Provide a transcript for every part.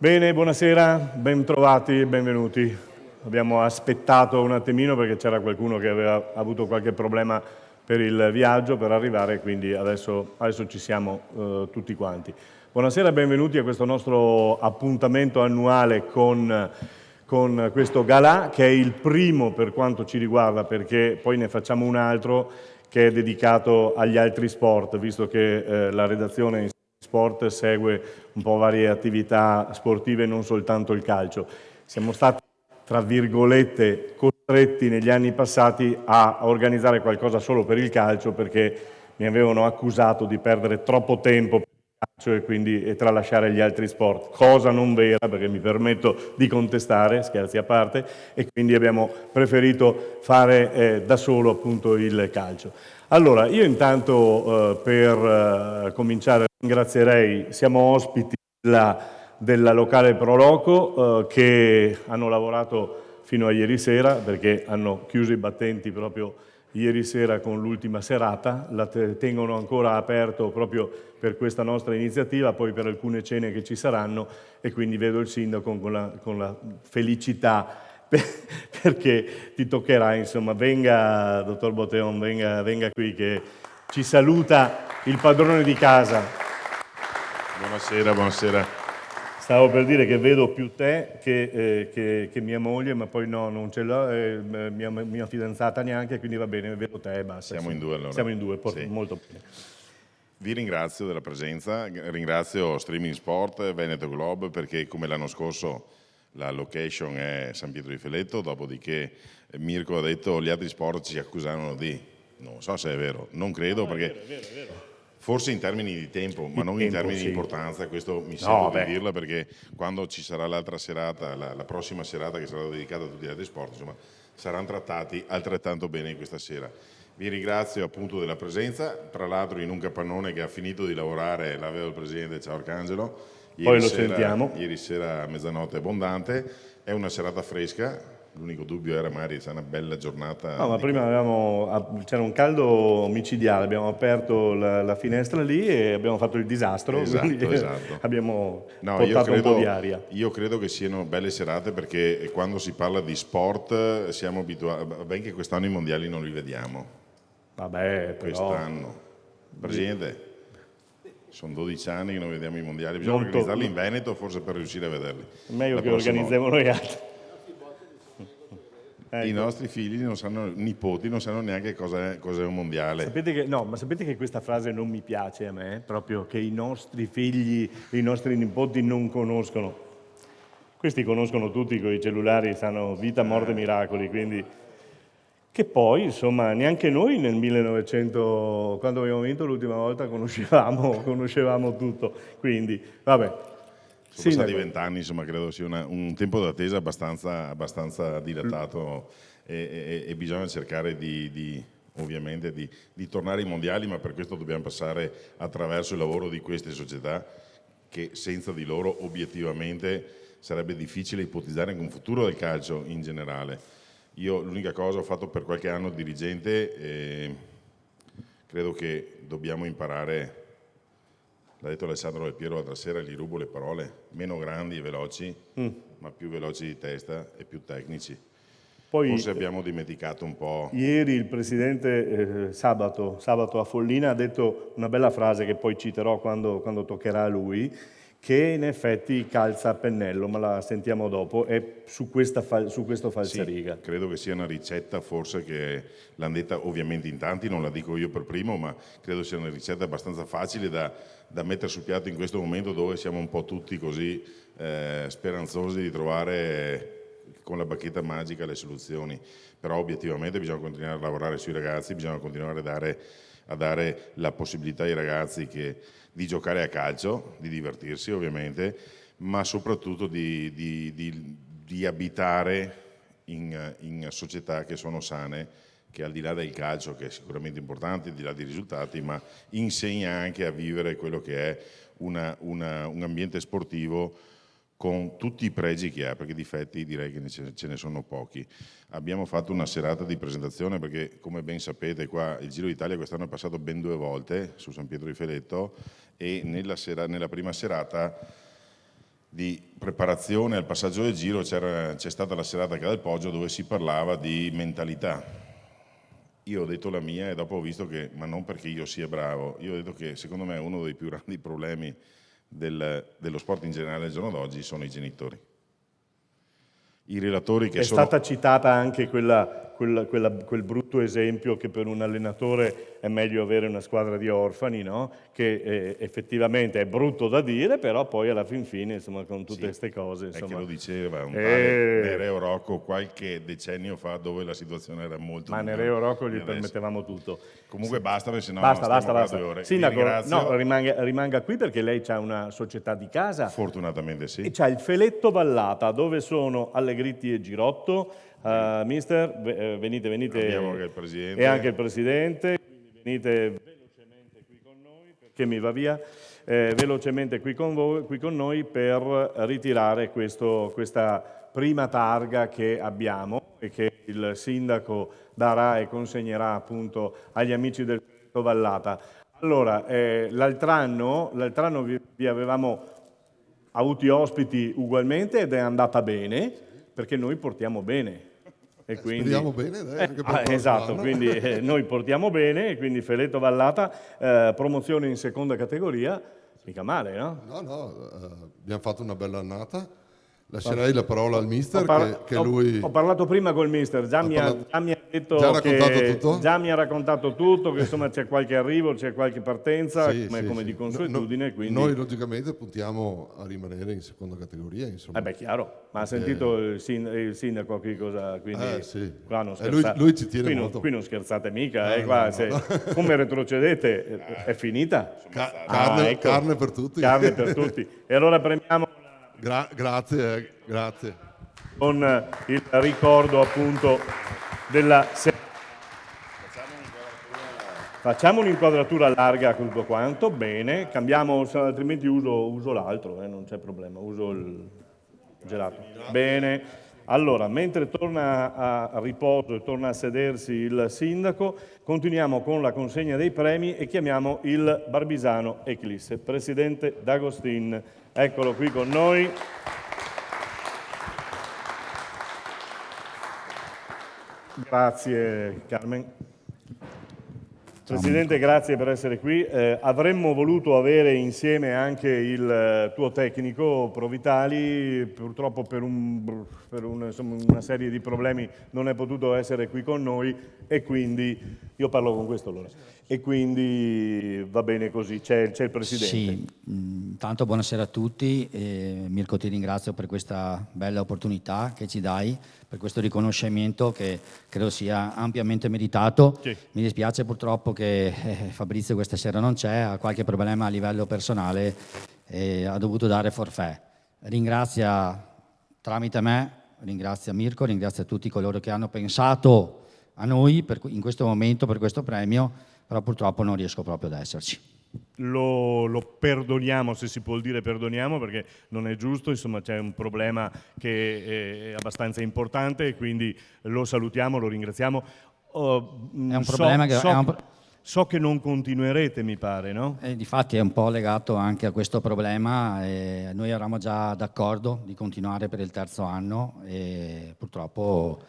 Bene, buonasera, ben trovati e benvenuti. Abbiamo aspettato un attimino perché c'era qualcuno che aveva avuto qualche problema per il viaggio, per arrivare, quindi adesso ci siamo tutti quanti. Buonasera e benvenuti a questo nostro appuntamento annuale con questo galà, che è il primo per quanto ci riguarda, perché poi ne facciamo un altro che è dedicato agli altri sport, visto che la redazione in sport segue un po' varie attività sportive, non soltanto il calcio. Siamo stati, tra virgolette, costretti negli anni passati a organizzare qualcosa solo per il calcio perché mi avevano accusato di perdere troppo tempo per il calcio e quindi tralasciare gli altri sport, cosa non vera perché mi permetto di contestare, scherzi a parte, e quindi abbiamo preferito fare da solo appunto il calcio. Allora, io intanto per cominciare ringrazierei, siamo ospiti della locale Pro Loco che hanno lavorato fino a ieri sera perché hanno chiuso i battenti proprio ieri sera con l'ultima serata, la tengono ancora aperto proprio per questa nostra iniziativa, poi per alcune cene che ci saranno e quindi vedo il sindaco con la felicità perché ti toccherà, insomma, venga, dottor Boteon, venga qui che ci saluta il padrone di casa. Buonasera, buonasera. Stavo per dire che vedo più te che mia moglie, ma poi no, non ce l'ho, mia fidanzata neanche, quindi va bene, vedo te e basta. Siamo in due allora. Siamo in due, Sì. molto bene. Vi ringrazio della presenza, ringrazio Streaming Sport, Veneto Globe, perché come l'anno scorso la location è San Pietro di Feletto, dopodiché Mirko ha detto gli altri sport ci accusano di, non so se è vero, non credo perché È vero. forse in termini di tempo, ma non in termini di importanza, questo mi sento di dirla perché quando ci sarà l'altra serata, la prossima serata che sarà dedicata a tutti gli altri sport, insomma, saranno trattati altrettanto bene in questa sera. Vi ringrazio appunto della presenza, tra l'altro in un capannone che ha finito di lavorare, l'aveva il Presidente, ciao Arcangelo, Poi lo sentiamo. Ieri sera a mezzanotte abbondante, è una serata fresca, l'unico dubbio era magari se è una bella giornata. No, ma prima c'era un caldo micidiale, abbiamo aperto la finestra lì e abbiamo fatto il disastro, Esatto. Abbiamo portato un po' di aria. Io credo che siano belle serate perché quando si parla di sport siamo abituati, benché quest'anno i mondiali non li vediamo. Vabbè, però... Quest'anno. Presidente, sono 12 anni che non vediamo i mondiali, bisogna organizzarli in Veneto forse per riuscire a vederli. Meglio che organizziamo noi altri. I nostri figli non sanno, nipoti non sanno neanche cos'è un mondiale. Sapete che questa frase non mi piace a me, proprio che i nostri figli, i nostri nipoti non conoscono. Questi conoscono tutti con i cellulari, sanno vita, morte, miracoli, quindi... Che poi, insomma, neanche noi nel 1900, quando abbiamo vinto l'ultima volta, conoscevamo tutto, quindi, vabbè. Sono passati 20 anni, insomma, credo sia un tempo d'attesa abbastanza dilatato e bisogna cercare ovviamente di tornare ai mondiali, ma per questo dobbiamo passare attraverso il lavoro di queste società che senza di loro obiettivamente sarebbe difficile ipotizzare anche un futuro del calcio in generale. Io l'unica cosa ho fatto per qualche anno dirigente e credo che dobbiamo imparare. L'ha detto Alessandro Del Piero l'altra sera, gli rubo le parole, meno grandi e veloci, ma più veloci di testa e più tecnici. Poi, forse abbiamo dimenticato un po'. Ieri il Presidente sabato a Follina ha detto una bella frase che poi citerò quando toccherà a lui, che in effetti calza a pennello, ma la sentiamo dopo, è su questo falsariga. Sì, credo che sia una ricetta forse che l'hanno detta ovviamente in tanti, non la dico io per primo, ma credo sia una ricetta abbastanza facile da mettere sul piatto in questo momento dove siamo un po' tutti così speranzosi di trovare con la bacchetta magica le soluzioni. Però obiettivamente bisogna continuare a lavorare sui ragazzi, bisogna continuare a dare la possibilità ai ragazzi di giocare a calcio, di divertirsi ovviamente, ma soprattutto di abitare in società che sono sane, che al di là del calcio, che è sicuramente importante, al di là dei risultati, ma insegna anche a vivere quello che è un ambiente sportivo con tutti i pregi che ha, perché difetti direi che ce ne sono pochi. Abbiamo fatto una serata di presentazione perché, come ben sapete, qua il Giro d'Italia quest'anno è passato ben 2 volte su San Pietro di Feletto e nella prima serata di preparazione al passaggio del Giro c'è stata la serata a Ca del Poggio dove si parlava di mentalità. Io ho detto la mia e dopo ho visto che, ma non perché io sia bravo, io ho detto che secondo me uno dei più grandi problemi dello sport in generale al giorno d'oggi sono i genitori. I relatori che È sono... stata citata anche quel brutto esempio che per un allenatore è meglio avere una squadra di orfani, no? Che effettivamente è brutto da dire, però poi alla fin fine, insomma, con tutte queste cose... È che Insomma, lo diceva un tale Nereo Rocco qualche decennio fa dove la situazione era molto ma migliore Nereo Rocco di gli adesso. permetevamo tutto. Comunque basta, perché sennò Basta. stiamo qua 2 ore. Sindaco, Vi ringrazio. no, rimanga qui perché lei ha una società di casa Fortunatamente e sì. c'ha il Feletto Vallata dove sono Allegritti e Girotto. Mister, venite. Abbiamo anche il presidente. E anche il presidente. Quindi venite velocemente qui con noi perché mi va via. Velocemente qui con noi per ritirare questa prima targa che abbiamo e che il sindaco darà e consegnerà appunto agli amici del Feletto Vallata. Allora, l'altro anno vi avevamo avuti ospiti ugualmente ed è andata bene perché noi portiamo bene. E quindi, speriamo bene, dai, anche per esatto, quest'anno. quindi noi portiamo bene e quindi Feletto Vallata, promozione in seconda categoria, mica male, no? No, abbiamo fatto una bella annata. Lascerei la parola al mister che lui... Ho parlato prima col mister, già mi ha detto Già ha raccontato tutto? già mi ha raccontato tutto, che insomma c'è qualche arrivo, c'è qualche partenza, Sì, come sì. di consuetudine. Quindi... Noi logicamente puntiamo a rimanere in seconda categoria, insomma. Chiaro, ma ha sentito il sindaco qui cosa, quindi Sì. qua non scherzate. Lui ci tiene molto. Qui non scherzate mica, No, qua, no. come retrocedete è finita. Carne per tutti. Carne per tutti. E allora premiamo Grazie. con il ricordo appunto della... Facciamo un'inquadratura larga tutto quanto, bene, cambiamo, altrimenti uso l'altro, non c'è problema, uso il gelato. Bene, allora, mentre torna a riposo e torna a sedersi il sindaco, continuiamo con la consegna dei premi e chiamiamo il Barbisano Eclisse. Presidente D'Agostin, eccolo qui con noi. Grazie Carmen. Presidente, grazie per essere qui. Avremmo voluto avere insieme anche il tuo tecnico Provitali, purtroppo per una serie di problemi non è potuto essere qui con noi e quindi io parlo con questo allora. E quindi va bene così, c'è il Presidente. Sì, intanto buonasera a tutti. Mirko, ti ringrazio per questa bella opportunità che ci dai, per questo riconoscimento che credo sia ampiamente meritato. Sì. Mi dispiace purtroppo che Fabrizio questa sera non c'è, ha qualche problema a livello personale e ha dovuto dare forfait. Ringrazia tramite me, ringrazia Mirko, ringrazia tutti coloro che hanno pensato a noi in questo momento per questo premio, però purtroppo non riesco proprio ad esserci. Lo perdoniamo, se si può dire perdoniamo, perché non è giusto, insomma c'è un problema che è abbastanza importante e quindi lo salutiamo, lo ringraziamo. È un problema so che non continuerete, mi pare, no? Difatti è un po' legato anche a questo problema. Noi eravamo già d'accordo di continuare per il terzo anno e purtroppo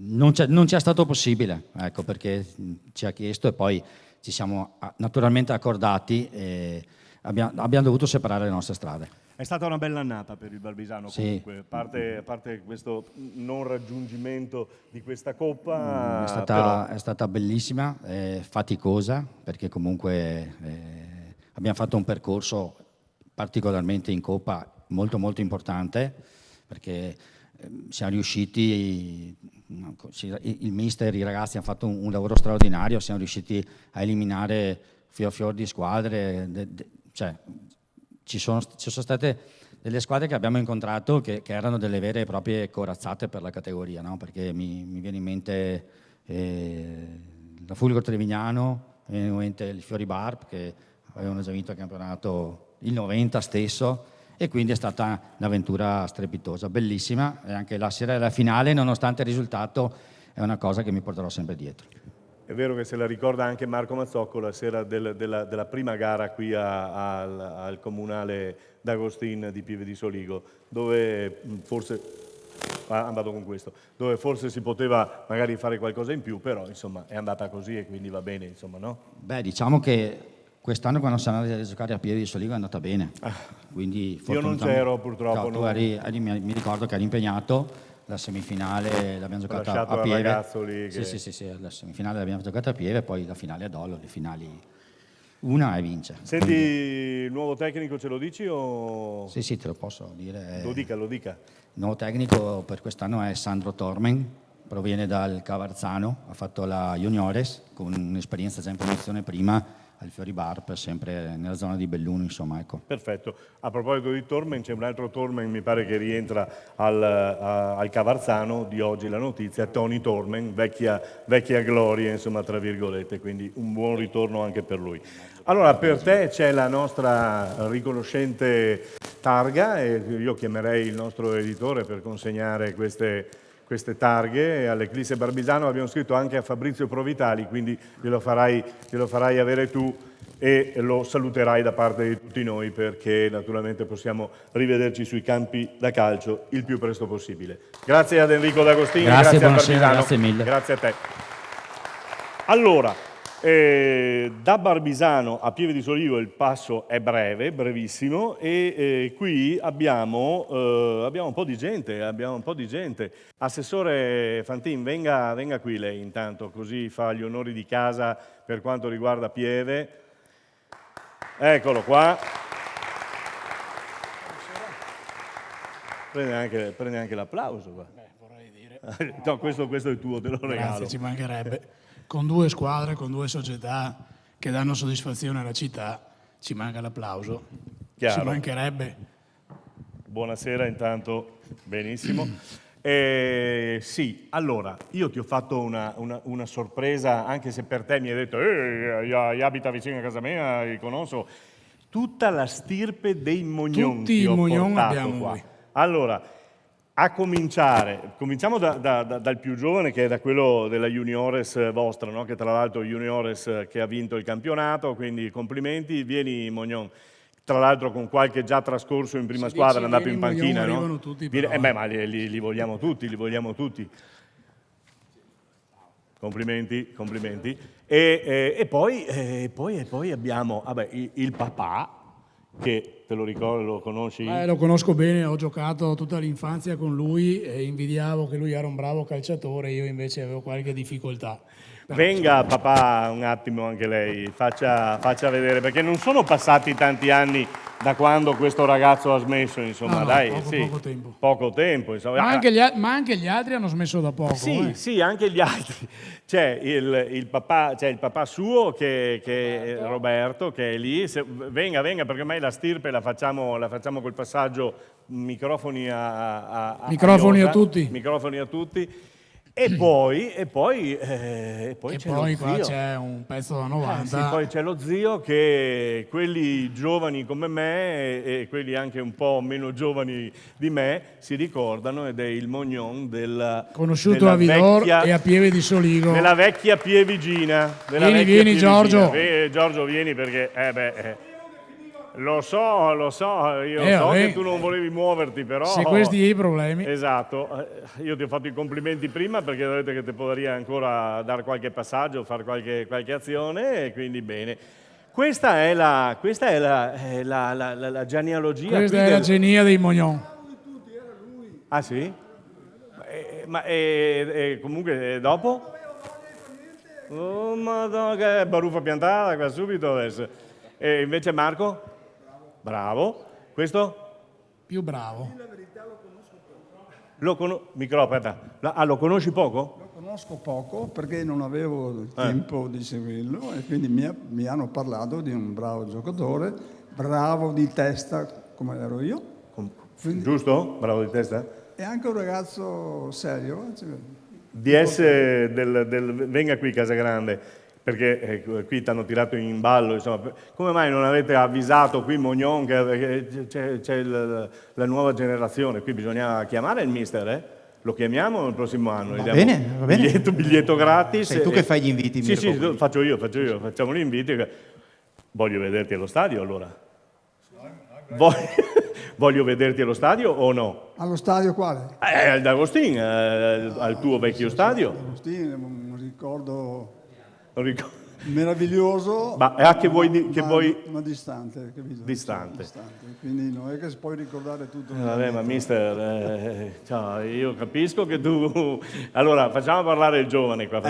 non c'è stato possibile, ecco, perché ci ha chiesto e poi ci siamo naturalmente accordati e abbiamo dovuto separare le nostre strade. È stata una bella annata per il Barbisano, sì. Comunque, a parte questo non raggiungimento di questa Coppa. È stata bellissima, faticosa, perché comunque abbiamo fatto un percorso particolarmente in Coppa molto molto importante, perché siamo riusciti, il mister, i ragazzi hanno fatto un lavoro straordinario, siamo riusciti a eliminare fior di squadre, ci sono state delle squadre che abbiamo incontrato che erano delle vere e proprie corazzate per la categoria, no? Perché mi viene in mente la Fulgor Trevignano, mi viene in mente il Fiori Barb che avevano già vinto il campionato il 90 stesso, e quindi è stata un'avventura strepitosa, bellissima, e anche la sera della finale, nonostante il risultato, è una cosa che mi porterò sempre dietro. è vero che se la ricorda anche Marco Mazzocco la sera della prima gara qui al Comunale d'Agostin di Pieve di Soligo, dove forse, vado con questo, dove forse si poteva magari fare qualcosa in più, però insomma è andata così e quindi va bene, insomma, no? Beh, diciamo che quest'anno quando siamo andati a giocare a Pieve di Soligo è andata bene, quindi Io non c'ero purtroppo. No, tu mi ricordo che eri impegnato, la semifinale l'abbiamo giocata lasciato a al Pieve. ragazzo lì che- Sì, la semifinale l'abbiamo giocata a Pieve, poi la finale a Dollo, le finali una e vince. Senti, il nuovo tecnico ce lo dici o... Sì, te lo posso dire. Lo dica. Il nuovo tecnico per quest'anno è Sandro Tormen, proviene dal Cavarzano, ha fatto la Juniores con un'esperienza già in promozione prima al Fiori Barp, sempre nella zona di Belluno, insomma, ecco. Perfetto. A proposito di Tormen, c'è un altro Tormen, mi pare che rientra al Cavarzano di oggi la notizia, Tony Tormen, vecchia gloria, insomma, tra virgolette, quindi un buon ritorno anche per lui. Allora, per te c'è la nostra riconoscente targa e io chiamerei il nostro editore per consegnare queste targhe all'Eclisse Barbisano. Abbiamo scritto anche a Fabrizio Provitali, quindi glielo farai avere tu e lo saluterai da parte di tutti noi, perché naturalmente possiamo rivederci sui campi da calcio il più presto possibile. Grazie ad Enrico D'Agostini, grazie a buonasera, Barbisano. grazie mille. Grazie a te. Allora, da Barbisano a Pieve di Soligo il passo è brevissimo e qui abbiamo un po' di gente. Assessore Fantin, venga qui lei intanto, così fa gli onori di casa per quanto riguarda Pieve. Eccolo qua. Prende anche l'applauso qua. Vorrei dire. No, questo è tuo, te lo regalo. Grazie, ci mancherebbe. Con due squadre, con due società che danno soddisfazione alla città, ci manca l'applauso. Chiaro. Ci mancherebbe. Buonasera intanto, benissimo. Sì, allora, io ti ho fatto una sorpresa, anche se per te mi hai detto abita vicino a casa mia, li conosco. Tutta la stirpe dei Mognon Tutti ti ho i Mognon portato abbiamo qua. noi. Allora, cominciamo dal più giovane, che è da quello della Juniores vostra, no? Che tra l'altro Juniores che ha vinto il campionato, quindi complimenti, vieni Mognon. Tra l'altro con qualche già trascorso in prima Se squadra, è dici andato in vieni panchina, Mognon, no? arrivano tutti, però, ma li vogliamo tutti. Complimenti. E poi abbiamo il papà, che te lo ricordo, lo conosci? Lo conosco bene, ho giocato tutta l'infanzia con lui e invidiavo che lui era un bravo calciatore, io invece avevo qualche difficoltà. Venga papà un attimo anche lei, faccia vedere, perché non sono passati tanti anni da quando questo ragazzo ha smesso, insomma, No, dai, poco tempo. insomma. Ma anche gli altri hanno smesso da poco. Sì, anche gli altri. C'è il papà suo che è Roberto, che è lì. Venga, perché ormai la stirpe la facciamo col passaggio microfoni a tutti. Microfoni a tutti. E poi c'è lo Qua zio. c'è un pezzo da 90. Sì, poi c'è lo zio che quelli giovani come me e quelli anche un po' meno giovani di me si ricordano, ed è il Mognon conosciuto a Vidor e a Pieve di Soligo. Della vecchia Pievigina. Vieni Giorgio. Giorgio, vieni perché... Lo so, io che tu non volevi muoverti, però... Se questi i problemi. Esatto, io ti ho fatto i complimenti prima perché vedete che ti potrei ancora dare qualche passaggio, fare qualche azione, e quindi bene. Questa è la genealogia. Questa è la genia dei Mognon. Ah sì? Comunque dopo? Oh madonna, che baruffa piantata qua subito adesso. E invece Marco? Bravo. Questo? Più bravo. Lo conosci poco? Lo conosco poco perché non avevo il tempo di seguirlo e quindi mi hanno parlato di un bravo giocatore, bravo di testa come ero io. Giusto? Bravo di testa? E anche un ragazzo serio. Venga qui Casagrande, perché qui ti hanno tirato in ballo, insomma. Come mai non avete avvisato qui Mognon che c'è la nuova generazione? Qui bisognava chiamare il mister, Lo chiamiamo il prossimo anno. Va bene, va bene. Biglietto gratis. Sei tu che fai gli inviti, Sì, Mirko, sì, quindi. faccio io. Facciamo gli inviti. Voglio vederti allo stadio allora. Voglio vederti allo stadio o no? Allo stadio quale? Ad Agostin, al tuo vecchio stadio. Agostino, un ricordo Non ricordo. meraviglioso, Ma ma distante, capito? Distante. Quindi non è che si può ricordare tutto. Vabbè, ma mister, ciao, io capisco che tu... Allora, facciamo parlare il giovane qua,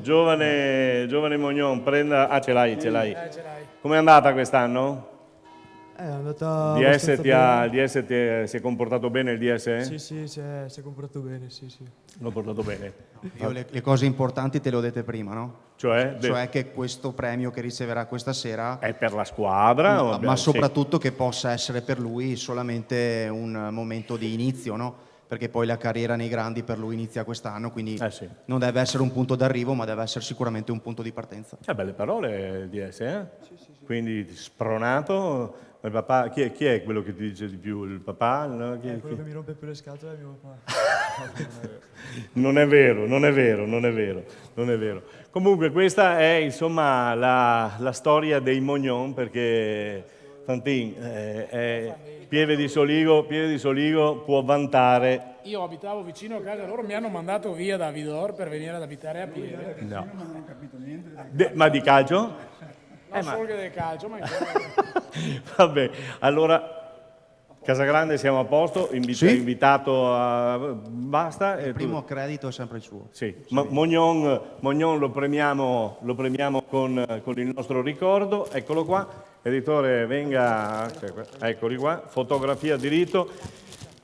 Giovane Mognon, prenda... Ah, ce l'hai. Com'è andata quest'anno? È andata DS si è comportato bene il DS? Sì, si è comportato bene, sì. L'ho portato bene. Io le cose importanti te le ho dette prima, no? Cioè che questo premio che riceverà questa sera è per la squadra? ma soprattutto che possa essere per lui solamente un momento di inizio, no? Perché poi la carriera nei grandi per lui inizia quest'anno, quindi Sì. non deve essere un punto d'arrivo, ma deve essere sicuramente un punto di partenza. Belle parole DS, eh? Sì. Quindi spronato. Il papà, chi è quello che ti dice di più? Il papà? No? Quello che mi rompe più le scatole è mio papà. Non è vero. Comunque questa è insomma la storia dei Mognon, perché Fantin, Pieve di Soligo può vantare. Io abitavo vicino a casa loro, mi hanno mandato via da Vidor per venire ad abitare a Pieve. No. Ma di calcio? Non solo che del calcio, ma Vabbè, allora Casagrande siamo a posto, invitato a... basta. Il primo credito è sempre il suo. Sì. Mognon lo premiamo con il nostro ricordo, eccolo qua, editore venga, eccoli qua, fotografia di rito.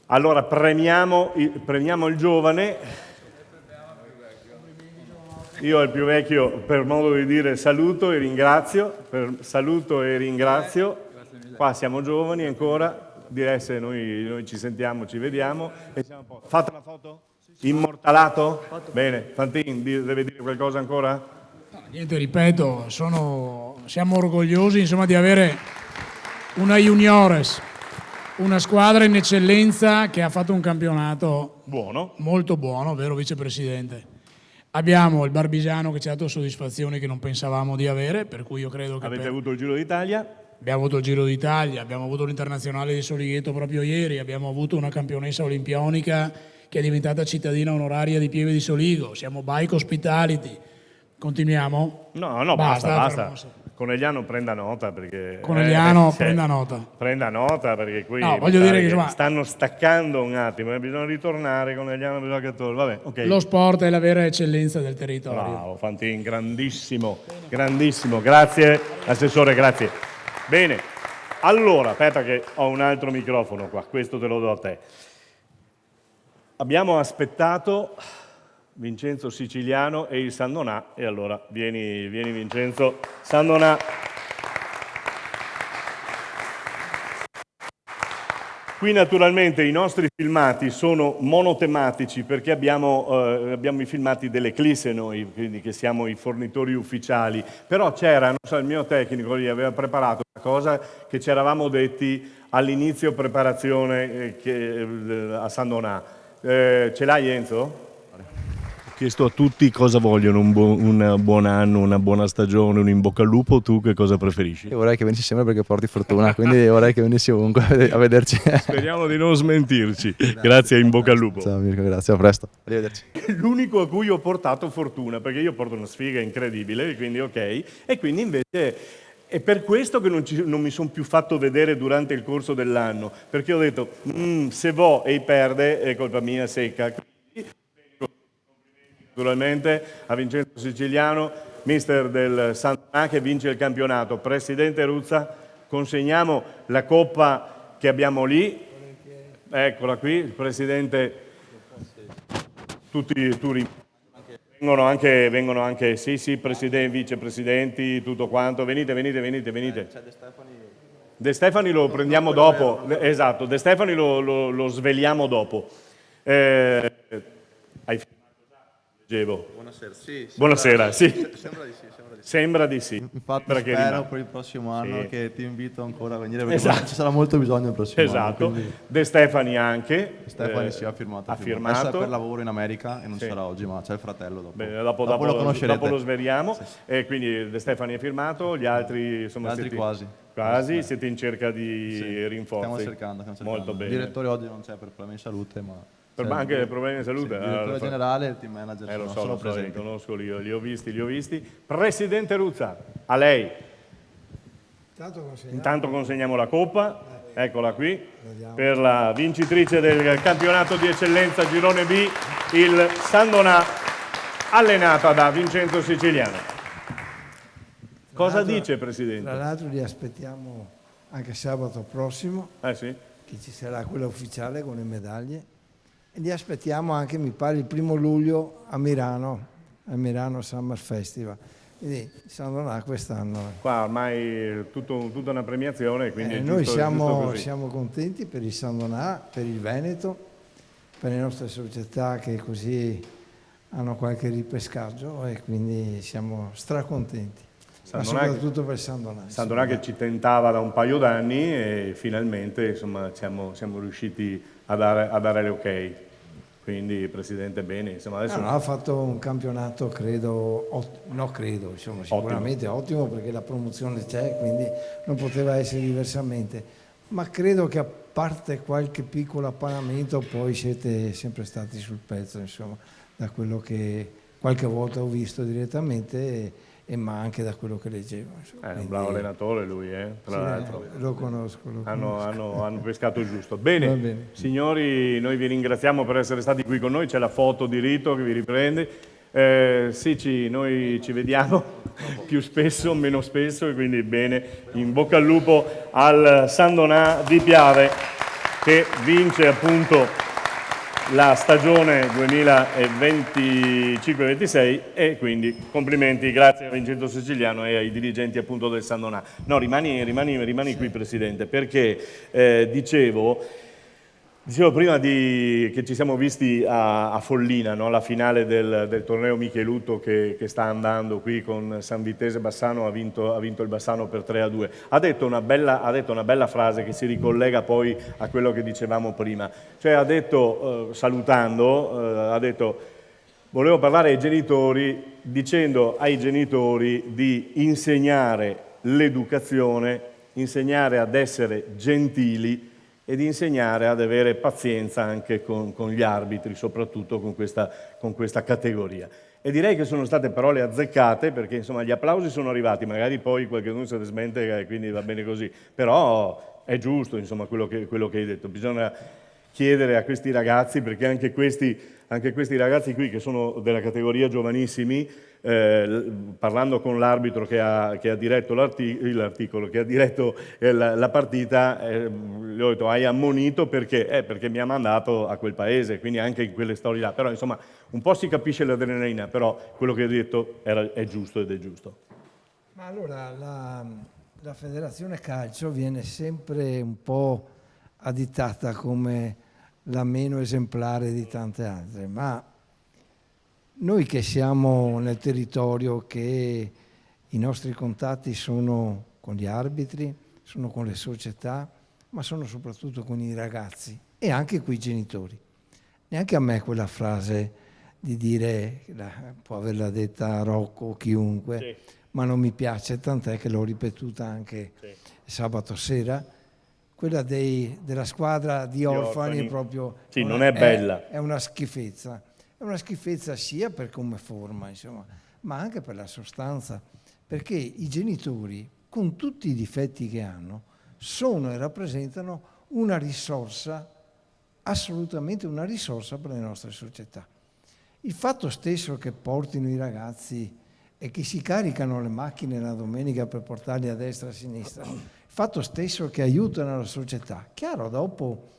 Allora premiamo il giovane. Io al più vecchio, per modo di dire, saluto e ringrazio. Qua siamo giovani ancora, DS noi ci sentiamo, ci vediamo. E siamo a posto. Fatta la foto? Immortalato? Bene, Fantin deve dire qualcosa ancora? niente, ripeto, siamo orgogliosi insomma di avere una Juniores, una squadra in eccellenza che ha fatto un campionato molto buono, vero vicepresidente? Abbiamo il Barbisiano che ci ha dato soddisfazioni che non pensavamo di avere, per cui io credo che... Avete avuto il Giro d'Italia? Abbiamo avuto il Giro d'Italia, abbiamo avuto l'Internazionale di Solighetto proprio ieri, abbiamo avuto una campionessa olimpionica che è diventata cittadina onoraria di Pieve di Soligo, siamo Bike Hospitality. Continuiamo? No, basta. Conegliano prenda nota perché... prenda nota. Prenda nota perché qui voglio dire che, insomma, stanno staccando un attimo, bisogna ritornare, Conegliano bisogna che torni. Vabbè, ok. Lo sport è la vera eccellenza del territorio. Bravo, Fantin, grandissimo, grazie, assessore, grazie. Bene, allora, aspetta che ho un altro microfono qua, questo te lo do a te. Abbiamo aspettato Vincenzo Siciliano e il San Donà, e allora vieni Vincenzo, San Donà. Qui naturalmente i nostri filmati sono monotematici perché abbiamo i filmati dell'Eclisse noi, quindi che siamo i fornitori ufficiali, però c'era, non so, il mio tecnico lì aveva preparato una cosa che ci eravamo detti all'inizio preparazione a San Donà. Ce l'hai Enzo? Ho chiesto a tutti cosa vogliono, un buon anno, una buona stagione, un in bocca al lupo. Tu che cosa preferisci? Io vorrei che venissi sempre perché porti fortuna, quindi vorrei che venissi ovunque a vederci. Speriamo di non smentirci. Grazie, in bocca al lupo. Ciao Mirko, grazie, a presto. Arrivederci. L'unico a cui ho portato fortuna, perché io porto una sfiga incredibile, quindi ok, e quindi invece è per questo che non mi sono più fatto vedere durante il corso dell'anno, perché ho detto, se vo e perde è colpa mia secca. Naturalmente a Vincenzo Siciliano, mister del San Donà che vince il campionato. Presidente Ruzza, consegniamo la coppa che abbiamo lì, eccola qui, il presidente, tutti i turi. Vengono anche, sì, presidenti, vicepresidenti, tutto quanto, venite. De Stefani lo prendiamo dopo, esatto, De Stefani lo sveliamo dopo. Hai Leggevo. Buonasera, sì. Buonasera, sì. Sembra di sì, Sembra di sì. Infatti Sembra che spero rimanga. per il prossimo anno Sì. che ti invito ancora a venire perché Esatto. ci sarà molto bisogno il prossimo Esatto. anno. quindi- De Stefani anche. Stefani sì, ha firmato. Ha Adesso è firmato. per lavoro in America e non Sì. sarà oggi, ma c'è il fratello dopo. Bene, Dopo lo conoscerete. dopo lo sveliamo. Sì. E quindi De Stefani è firmato, gli altri, insomma, Gli altri siete, quasi. quasi, siete in cerca di Sì. rinforzi. Stiamo cercando. Molto Il bene. direttore oggi non c'è per problemi di salute, ma... c'è Anche il- problemi di salute. Sì, il direttore Allora, generale e il team manager lo so, sono lo so, li presenti. conosco, li ho visti. Presidente Ruzza, a lei. Intanto consegniamo la coppa, eccola qui, per la vincitrice del campionato di eccellenza Girone B, il Sandonà, allenata da Vincenzo Siciliano. Cosa dice, Presidente? Tra l'altro li aspettiamo anche sabato prossimo, Sì? che ci sarà quella ufficiale con le medaglie, e li aspettiamo anche, mi pare, il 1° luglio a Milano Summer Festival. Quindi Sandonà quest'anno. Qua ormai è tutta una premiazione, quindi è Noi giusto così. siamo contenti per il Sandonà, per il Veneto, per le nostre società che così hanno qualche ripescaggio e quindi siamo stracontenti. Ma soprattutto per Sandonà. Sandonà che ci tentava da un paio d'anni e finalmente insomma, siamo riusciti a dare le ok. Quindi Presidente bene, insomma adesso... Ha fatto un campionato insomma, sicuramente ottimo perché la promozione c'è, quindi non poteva essere diversamente. Ma credo che a parte qualche piccolo appanamento poi siete sempre stati sul pezzo, insomma, da quello che qualche volta ho visto direttamente ma anche da quello che leggevo. Insomma. È un bravo allenatore lui, tra l'altro. Lo conosco. Hanno pescato giusto. Bene, signori, noi vi ringraziamo per essere stati qui con noi, c'è la foto di Rito che vi riprende. Noi ci vediamo più spesso, meno spesso, e quindi bene, in bocca al lupo al Sandonà di Piave che vince appunto la stagione 2025-26 e quindi complimenti, grazie a Vincenzo Siciliano e ai dirigenti appunto del Sandonà. No, rimani qui Presidente, perché dicevo prima che ci siamo visti a Follina, no? La finale del torneo Michelutto che sta andando qui con San Vitese Bassano, ha vinto il Bassano per 3-2. Ha detto una bella frase che si ricollega poi a quello che dicevamo prima. Cioè ha detto, salutando, ha detto volevo parlare ai genitori dicendo ai genitori di insegnare l'educazione, insegnare ad essere gentili e di insegnare ad avere pazienza anche con gli arbitri, soprattutto con questa categoria. E direi che sono state parole azzeccate perché insomma gli applausi sono arrivati, magari poi qualcuno si desmente, quindi va bene così, però è giusto insomma quello che hai detto, bisogna chiedere a questi ragazzi, perché anche questi ragazzi qui che sono della categoria giovanissimi, parlando con l'arbitro che ha diretto l'articolo, che ha diretto la partita, gli ho detto hai ammonito perché mi ha mandato a quel paese, quindi anche in quelle storie là, però insomma un po' si capisce l'adrenalina, però quello che hai detto è giusto ed è giusto. Ma allora la Federazione Calcio viene sempre un po' additata come la meno esemplare di tante altre, ma noi che siamo nel territorio, che i nostri contatti sono con gli arbitri, sono con le società, ma sono soprattutto con i ragazzi e anche con i genitori. Neanche a me quella frase di dire, può averla detta Rocco o chiunque, sì, ma non mi piace, tant'è che l'ho ripetuta anche sabato sera, quella della squadra di orfani è proprio... Sì, non è bella. È una schifezza. È una schifezza sia per come forma, insomma, ma anche per la sostanza, perché i genitori, con tutti i difetti che hanno, sono e rappresentano una risorsa, assolutamente una risorsa per le nostre società. Il fatto stesso che portino i ragazzi e che si caricano le macchine la domenica per portarli a destra e a sinistra, il fatto stesso che aiutano la società, chiaro, dopo...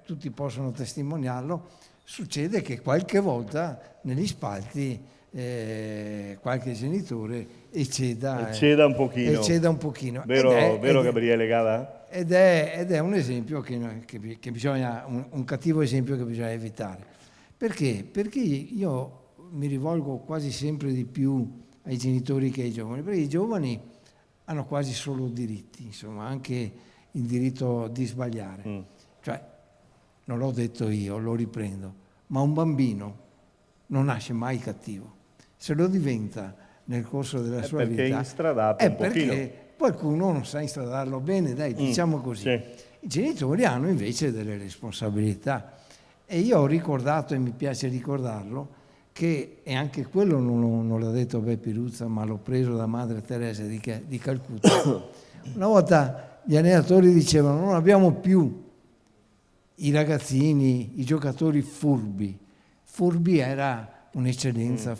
tutti possono testimoniarlo, succede che qualche volta negli spalti qualche genitore ecceda un pochino. Vero Gabriele Gala? Ed è un esempio che bisogna, un cattivo esempio che bisogna evitare. Perché? Perché io mi rivolgo quasi sempre di più ai genitori che ai giovani, perché i giovani hanno quasi solo diritti, insomma, anche il diritto di sbagliare. Cioè, non l'ho detto io, lo riprendo, ma un bambino non nasce mai cattivo. Se lo diventa nel corso della sua vita... Perché è instradato un pochino. Perché qualcuno non sa instradarlo bene, dai, diciamo così. Sì. I genitori hanno invece delle responsabilità. E io ho ricordato, e mi piace ricordarlo, che, e anche quello non l'ha detto Beppe Ruzza, ma l'ho preso da Madre Teresa di Calcutta. Una volta gli allenatori dicevano: non abbiamo più i ragazzini, i giocatori furbi. Furbi era un'eccellenza,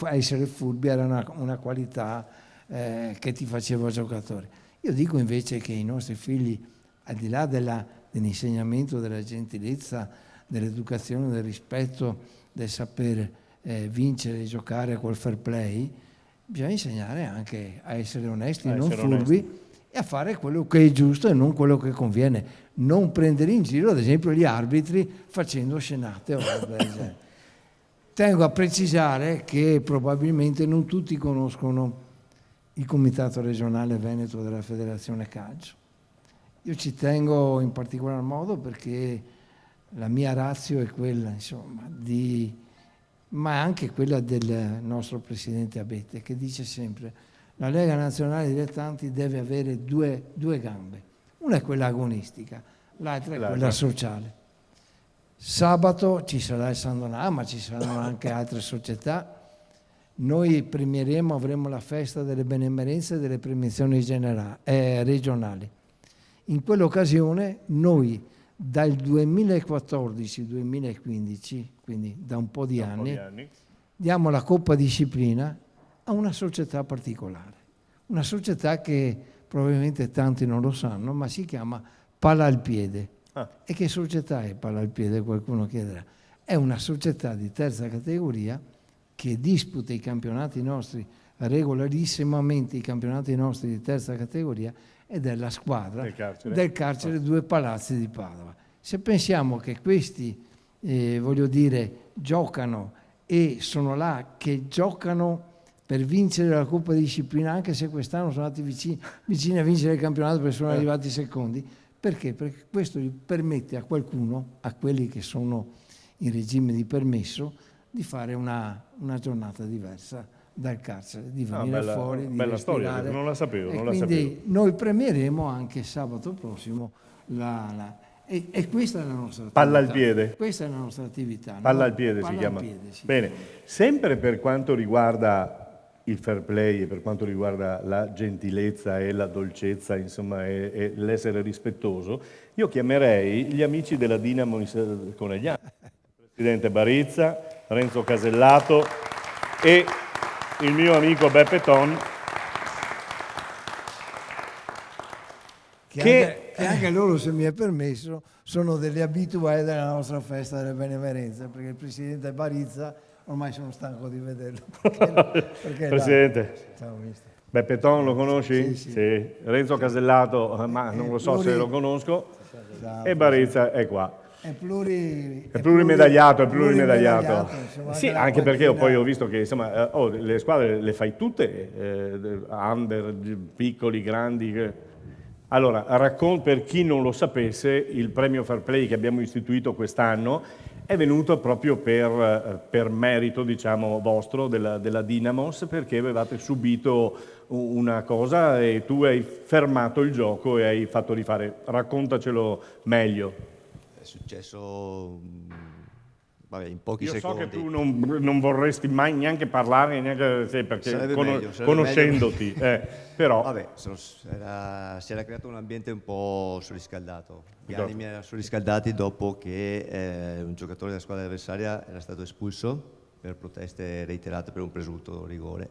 essere furbi era una qualità che ti faceva giocatore. Io dico invece che i nostri figli, al di là dell'insegnamento, della gentilezza, dell'educazione, del rispetto, del saper vincere e giocare col fair play, bisogna insegnare anche a essere onesti, non furbi, e a fare quello che è giusto e non quello che conviene. Non prendere in giro, ad esempio, gli arbitri facendo scenate o roba del genere. Tengo a precisare che probabilmente non tutti conoscono il Comitato regionale Veneto della Federazione Calcio. Io ci tengo in particolar modo perché la mia ratio è quella, insomma, ma anche quella del nostro presidente Abete, che dice sempre: la Lega Nazionale Dilettanti deve avere due gambe. Una è quella agonistica, l'altra è quella sociale. Sabato ci sarà il Sandonà, ma ci saranno anche altre società. Noi avremo la festa delle benemerenze e delle premiazioni regionali. In quell'occasione noi dal 2014-2015, quindi da un po' di anni, diamo la Coppa Disciplina a una società particolare. Una società che probabilmente tanti non lo sanno, ma si chiama Palla al Piede. E che società è Palla al Piede? Qualcuno chiederà. È una società di terza categoria che disputa i campionati nostri regolarissimamente, i campionati nostri di terza categoria, ed è la squadra del carcere Due Palazzi di Padova. Se pensiamo che questi, giocano e sono là che giocano per vincere la Coppa di Disciplina, anche se quest'anno sono andati vicini a vincere il campionato perché sono arrivati secondi, perché? Perché questo gli permette a qualcuno, a quelli che sono in regime di permesso, di fare una giornata diversa dal carcere, di venire fuori, di bella respirare. storia, non la sapevo. Quindi noi premieremo anche sabato prossimo e questa è la nostra attività. Palla al piede. Questa è la nostra attività. Palla al piede si chiama. Bene, sempre per quanto riguarda il fair play e per quanto riguarda la gentilezza e la dolcezza, insomma, e l'essere rispettoso, io chiamerei gli amici della Dinamo Conegliano, il presidente Barizza, Renzo Casellato e il mio amico Beppe Ton, che anche loro, se mi è permesso, sono degli abituati della nostra festa delle benemerenze, perché il presidente Barizza ormai sono stanco di vederlo. Perché Presidente, ciao, mister. Beppe Ton lo conosci? Sì. Renzo Casellato, ma non lo so se lo conosco, e Barizza è qua. È plurimedagliato. Insomma, sì, anche perché poi ho visto che insomma, le squadre le fai tutte, under, piccoli, grandi. Allora, per chi non lo sapesse, il premio Fair Play che abbiamo istituito quest'anno è venuto proprio per merito, diciamo, vostro, della Dynamos, perché avevate subito una cosa e tu hai fermato il gioco e hai fatto rifare. Raccontacelo meglio. È successo in pochi secondi. Io so che tu non vorresti mai neanche parlare, neanche, perché conoscendoti, però... Vabbè, si era creato un ambiente un po' surriscaldato. Gli animi erano surriscaldati dopo che un giocatore della squadra avversaria era stato espulso per proteste reiterate per un presunto rigore.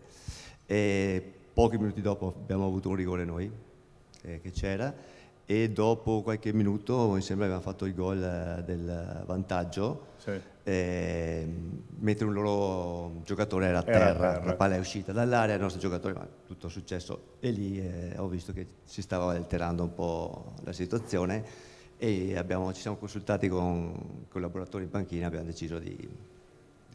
E pochi minuti dopo abbiamo avuto un rigore noi, che c'era, e dopo qualche minuto mi sembra avevamo fatto il gol del vantaggio, sì. Mentre un loro giocatore era a terra, la palla è uscita dall'area, il nostro giocatore, ma tutto è successo, e lì ho visto che si stava alterando un po' la situazione e ci siamo consultati con i collaboratori in panchina, abbiamo deciso di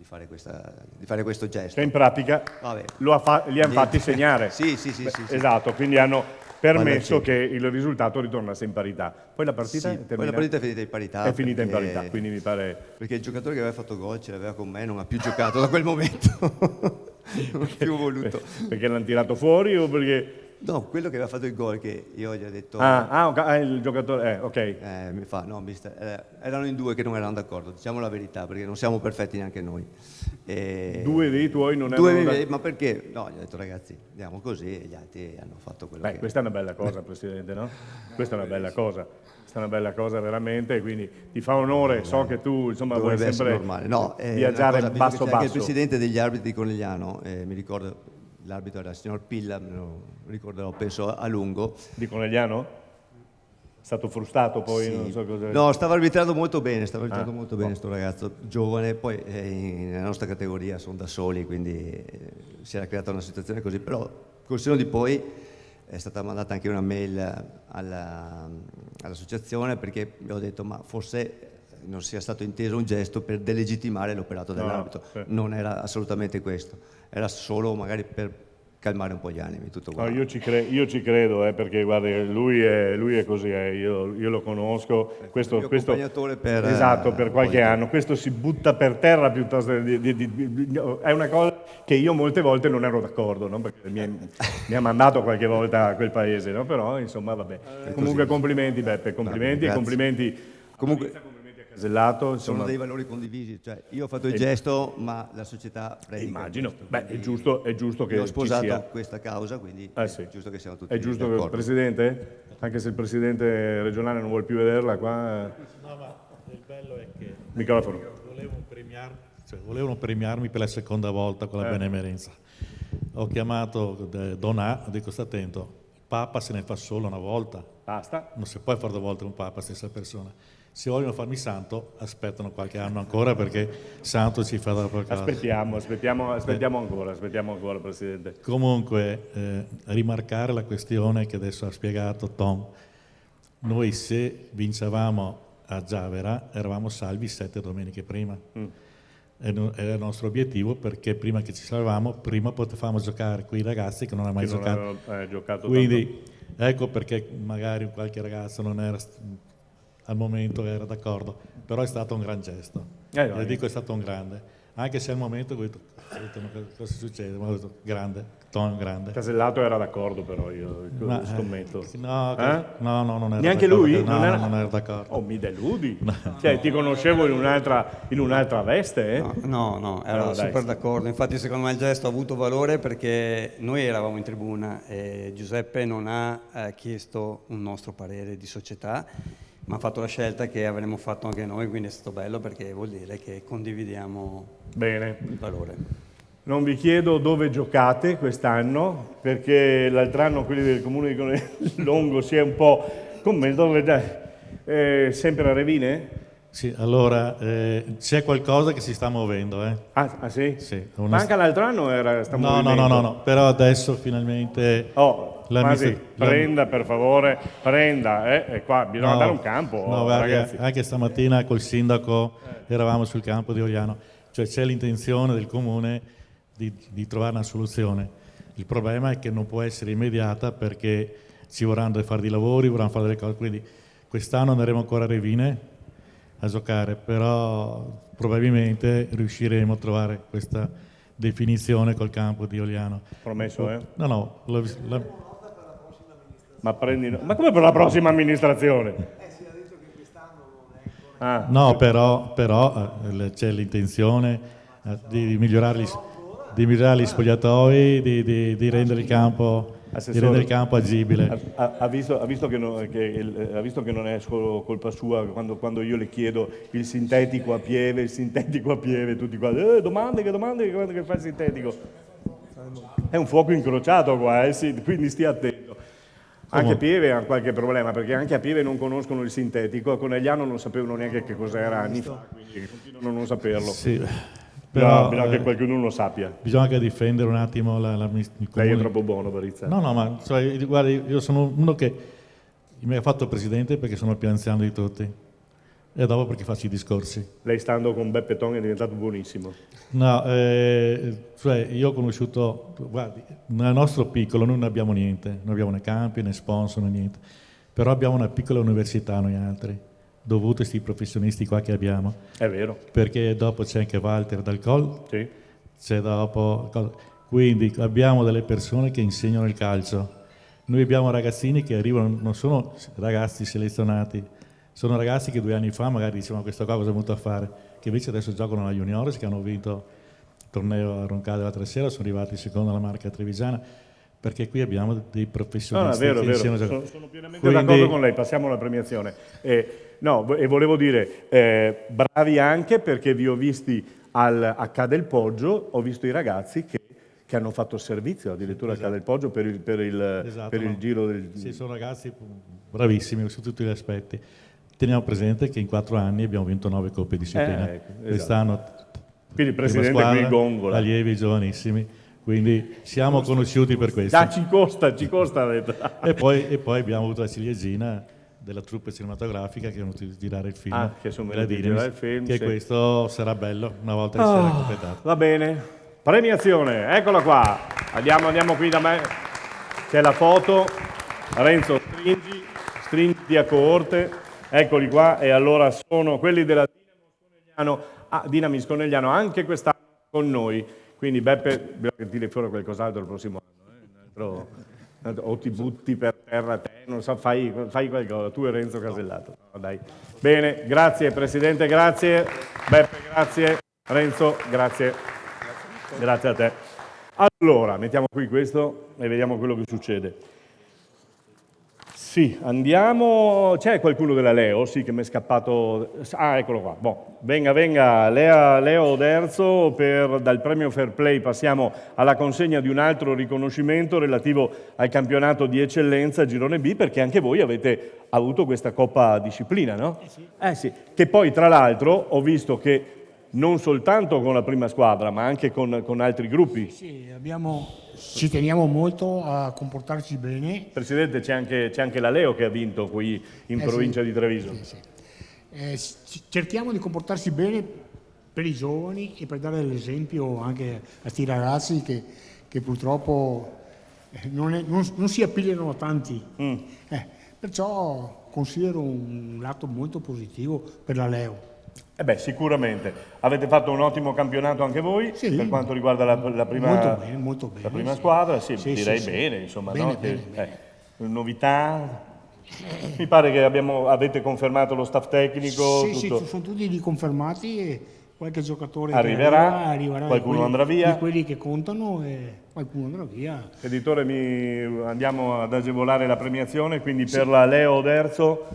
fare questo gesto. Che in pratica Vabbè. li hanno fatti segnare. Sì. Esatto, quindi hanno permesso che il risultato ritornasse in parità. Poi la partita è terminata? Poi la partita è finita in parità. È finita in parità, quindi mi pare... Perché il giocatore che aveva fatto gol ce l'aveva con me, non ha più giocato da quel momento. Non ha più voluto. Perché l'hanno tirato fuori o perché... No, quello che aveva fatto il gol, che io gli ho detto... il giocatore, ok. Mi fa, no mister, erano in 2 che non erano d'accordo, diciamo la verità, perché non siamo perfetti neanche noi. 2 dei tuoi non erano d'accordo? Ma perché? No, gli ho detto ragazzi, andiamo così, e gli altri hanno fatto quello che... Questa è una bella cosa, Presidente, no? Questa è una bella cosa. Questa è una bella cosa veramente, quindi ti fa onore, so che tu insomma vuoi sempre normale. No, viaggiare basso. Anche il presidente degli arbitri di Conegliano, mi ricordo... L'arbitro era il signor Pilla, me lo ricorderò penso a lungo. Di Conegliano? È stato frustrato poi? Sì. Non so cosa... No, stava arbitrando molto bene, sto ragazzo giovane, poi nella nostra categoria sono da soli, quindi si era creata una situazione così, però col senno di poi è stata mandata anche una mail all'associazione perché mi ho detto ma forse non sia stato inteso un gesto per delegittimare l'operato dell'arbitro, non era assolutamente questo, era solo magari per calmare un po' gli animi, tutto qua. No, io ci credo, perché guarda, lui è così, io lo conosco, questo esatto, per qualche anno, questo si butta per terra piuttosto è una cosa che io molte volte non ero d'accordo, no? Perché mi ha mandato qualche volta a quel paese, no? Però insomma vabbè, comunque complimenti Beppe, complimenti e complimenti. Comunque Casellato, sono dei valori condivisi, cioè io ho fatto il gesto ma la società predica. Immagino, questo, è giusto che ho sposato ci sia questa causa, quindi sì. è giusto che siamo tutti È giusto che d'accordo. il Presidente, anche se il Presidente regionale non vuole più vederla qua... No, ma il bello è che microfono. Volevano premiarmi per la seconda volta con la benemerenza. Ho chiamato Don A, dico sta attento, il Papa se ne fa solo una volta. Basta. Non si può fare 2 volte un Papa, stessa persona. Se vogliono farmi santo, aspettano qualche anno ancora perché santo ci fa dopo casa. Aspettiamo ancora, Presidente. Comunque, rimarcare la questione che adesso ha spiegato Tom. Noi se vincevamo a Giavera eravamo salvi 7 domeniche prima. Era il nostro obiettivo perché prima che ci salvavamo, prima potevamo giocare con i ragazzi che non hanno mai giocato. Quindi ecco perché magari qualche ragazzo non era... al momento era d'accordo, però è stato un gran gesto. Le dico è stato un grande, anche se al momento ho detto cosa succede, ma ho detto grande, Tom grande. Casellato era d'accordo però io scommetto. No, non era neanche d'accordo. lui? Non era d'accordo. Oh, mi deludi. Cioè, ti conoscevo in un'altra veste, No, ero super d'accordo. Infatti secondo me il gesto ha avuto valore perché noi eravamo in tribuna e Giuseppe non ha chiesto un nostro parere di società, ma ha fatto la scelta che avremmo fatto anche noi, quindi è stato bello perché vuol dire che condividiamo il valore. Non vi chiedo dove giocate quest'anno, perché l'altro anno quelli del comune di Longo si è un po'... Come, dove sempre a Revine? Sì, allora c'è qualcosa che si sta muovendo. Ah sì? Sì. Ma anche l'altro anno era... No, però adesso finalmente... prenda per favore, prenda, qua bisogna dare un campo, ragazzi. Anche stamattina col sindaco eravamo sul campo di Oriano, cioè c'è l'intenzione del comune di trovare una soluzione. Il problema è che non può essere immediata perché ci vorranno fare dei lavori, vorranno fare delle cose, quindi quest'anno andremo ancora a Revine a giocare, però probabilmente riusciremo a trovare questa definizione col campo di Oliano. Promesso, No, ma come per la prossima amministrazione? No, però c'è l'intenzione di migliorare gli spogliatoi, di rendere il campo agibile. Ha visto che non è solo colpa sua quando io le chiedo il sintetico a Pieve, tutti qua, domande che fa il sintetico. È un fuoco incrociato qua, quindi stia attento. Anche Pieve ha qualche problema, perché anche a Pieve non conoscono il sintetico, a Conegliano non sapevano neanche che cos'era anni fa, quindi continuano a non saperlo. Sì, però bisogna che qualcuno lo sappia. Bisogna che difendere un attimo il comune. Lei è troppo buono, Barizza. No, ma guarda, io sono uno che mi ha fatto presidente perché sono il più anziano di tutti. E dopo perché faccio i discorsi. Lei stando con Beppe Ton è diventato buonissimo. No, cioè io ho conosciuto, guardi, nel nostro piccolo noi non abbiamo niente, non abbiamo né campi né sponsor né niente, però abbiamo una piccola università noi altri, dovuto a questi professionisti qua che abbiamo. È vero. Perché dopo c'è anche Walter Dalcol, sì. C'è dopo, quindi abbiamo delle persone che insegnano il calcio. Noi abbiamo ragazzini che arrivano, non sono ragazzi selezionati, sono ragazzi che 2 anni fa magari dicevano questo qua cosa è venuto a fare, che invece adesso giocano alla Juniores, che hanno vinto il torneo a Roncade l'altra sera, sono arrivati secondo la marca trevigiana, perché qui abbiamo dei professionisti. No, è vero. Sono pienamente d'accordo con lei, passiamo alla premiazione. E volevo dire, bravi anche perché vi ho visti a del Poggio, ho visto i ragazzi che hanno fatto servizio addirittura a del Poggio per il giro del... Sì, sono ragazzi bravissimi su tutti gli aspetti. Teniamo presente che in 4 anni abbiamo vinto 9 coppe disciplina. Esatto. Quest'anno, quindi il presidente squadra, qui gongola. Allievi giovanissimi, quindi siamo conosciuti per questo. Ci costa. e poi abbiamo avuto la ciliegina della troupe cinematografica che è venuta a girare il film. Che sono venuti a girare il film. Che questo sarà bello una volta che sarà completato. Va bene. Premiazione, eccola qua. Andiamo qui da me. C'è la foto. Renzo, stringi a coorte. Eccoli qua, e allora sono quelli della Dinamo Sconegliano, anche quest'anno con noi. Quindi Beppe, bisogna tirare fuori qualcos'altro il prossimo anno. O ti butti per terra te, non so, fai qualcosa, tu e Renzo Casellato. No, dai. Bene, grazie Presidente, grazie. Beppe, grazie. Renzo, grazie. Grazie a te. Allora, mettiamo qui questo e vediamo quello che succede. Sì, andiamo. C'è qualcuno della Leo? Sì, che mi è scappato. Eccolo qua. Venga, Leo Oderzo, dal premio Fair Play passiamo alla consegna di un altro riconoscimento relativo al campionato di eccellenza Girone B, perché anche voi avete avuto questa Coppa Disciplina, no? Sì. Che poi, tra l'altro, ho visto che non soltanto con la prima squadra, ma anche con altri gruppi. Sì, ci teniamo molto a comportarci bene. Presidente, c'è anche la Leo che ha vinto qui in provincia di Treviso. Sì. Cerchiamo di comportarsi bene per i giovani e per dare l'esempio anche a questi ragazzi che purtroppo non si appigliano a tanti. Perciò considero un lato molto positivo per la Leo. Sicuramente. Avete fatto un ottimo campionato anche voi, sì, per quanto riguarda la prima, molto bene, la prima squadra, sì, direi sì. Bene, insomma. Bene. Novità? Mi pare che avete confermato lo staff tecnico. Sì, sono tutti riconfermati e qualche giocatore arriverà, qualcuno quelli, andrà via. Di quelli che contano e qualcuno andrà via. Editore, andiamo ad agevolare la premiazione, quindi per la Leo Oderzo,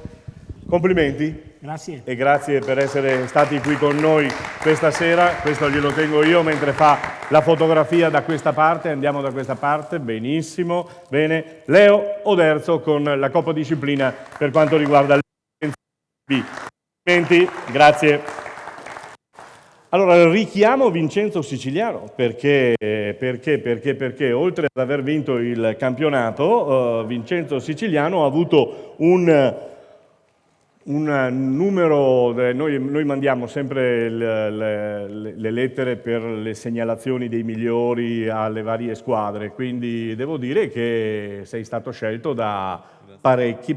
complimenti. Grazie. E grazie per essere stati qui con noi questa sera. Questo glielo tengo io mentre fa la fotografia da questa parte. Andiamo da questa parte, benissimo. Bene, Leo Oderzo con la Coppa Disciplina per quanto riguarda il B. Complimenti, grazie. Allora, richiamo Vincenzo Siciliano perché oltre ad aver vinto il campionato, Vincenzo Siciliano ha avuto un numero, noi mandiamo sempre le lettere per le segnalazioni dei migliori alle varie squadre, quindi devo dire che sei stato scelto da parecchi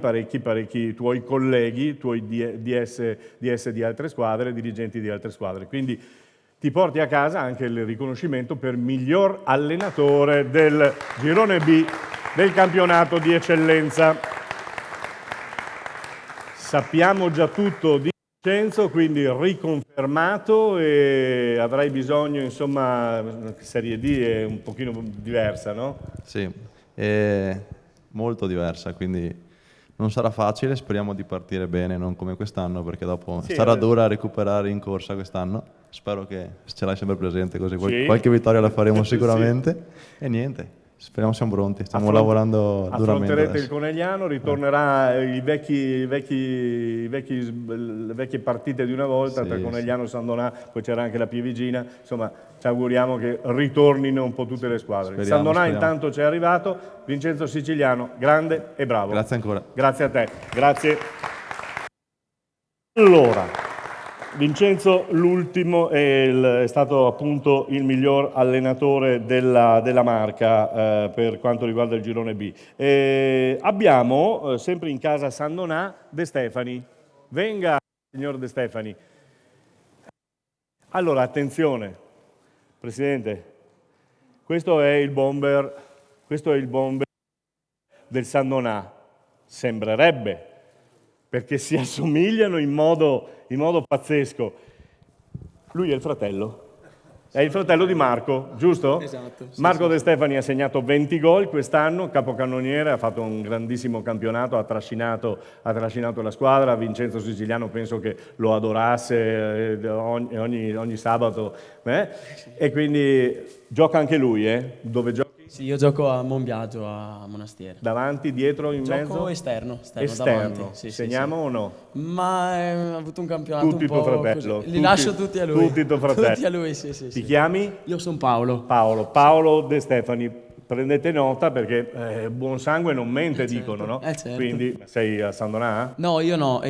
tuoi colleghi, tuoi DS di altre squadre, dirigenti di altre squadre, quindi ti porti a casa anche il riconoscimento per miglior allenatore del girone B del campionato di eccellenza. Sappiamo già tutto di Vincenzo, quindi riconfermato, e avrai bisogno, insomma, Serie D è un pochino diversa, no? Sì, è molto diversa, quindi non sarà facile, speriamo di partire bene, non come quest'anno, perché dopo sarà dura recuperare in corsa quest'anno. Spero che ce l'hai sempre presente, così qualche vittoria la faremo sicuramente. E niente, Speriamo siamo pronti, stiamo Affronte- lavorando duramente Affronterete adesso. il Conegliano, ritornerà le vecchie partite di una volta Sì, tra sì. Conegliano e San Donà, poi c'era anche la Pievigina, insomma ci auguriamo che ritornino un po' tutte le squadre. Speriamo, San Donà speriamo. intanto c'è arrivato, Vincenzo Siciliano, grande e bravo. Grazie ancora. Grazie a te, grazie. Allora, Vincenzo l'ultimo è stato appunto il miglior allenatore della Marca per quanto riguarda il girone B. Abbiamo sempre in casa San Donà De Stefani. Venga, signor De Stefani. Allora, attenzione, Presidente, questo è il bomber del San Donà. Sembrerebbe, perché si assomigliano in modo pazzesco. Lui è il fratello. È il fratello di Marco, giusto? Esatto. Sì, Marco sì. De Stefani ha segnato 20 gol quest'anno, capocannoniere, ha fatto un grandissimo campionato, ha trascinato la squadra. Vincenzo Siciliano penso che lo adorasse ogni sabato. E quindi gioca anche lui, Dove giochi? Sì, io gioco a Monbiagio, a Monastiere. Davanti, dietro, in Gioco mezzo? esterno Esterno. davanti. Sì, Segniamo o no? Ma ha avuto un campionato Tutti un tuo po' fratello. così. Li lascio tutti a lui. Tutti tuo fratello. Tutti a lui, sì. Ti chiami? Io sono Paolo. Paolo De Stefani. Prendete nota perché buon sangue non mente, dicono, no? certo. Quindi sei a San Donà? No, io no,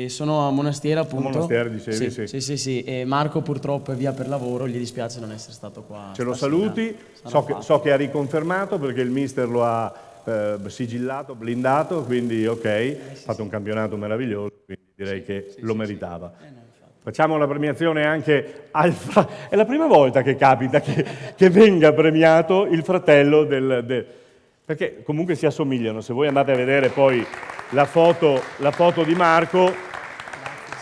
sono a Monastiere appunto. A Monastiere, dicevi, sì. Sì. E Marco purtroppo è via per lavoro, gli dispiace non essere stato qua. Ce lo stasera. saluti, Sarà so che ha riconfermato perché il mister lo ha sigillato, blindato, quindi ok, ha fatto un campionato meraviglioso, quindi direi che lo meritava. Facciamo la premiazione anche è la prima volta che capita che venga premiato il fratello perché comunque si assomigliano. Se voi andate a vedere poi la foto di Marco,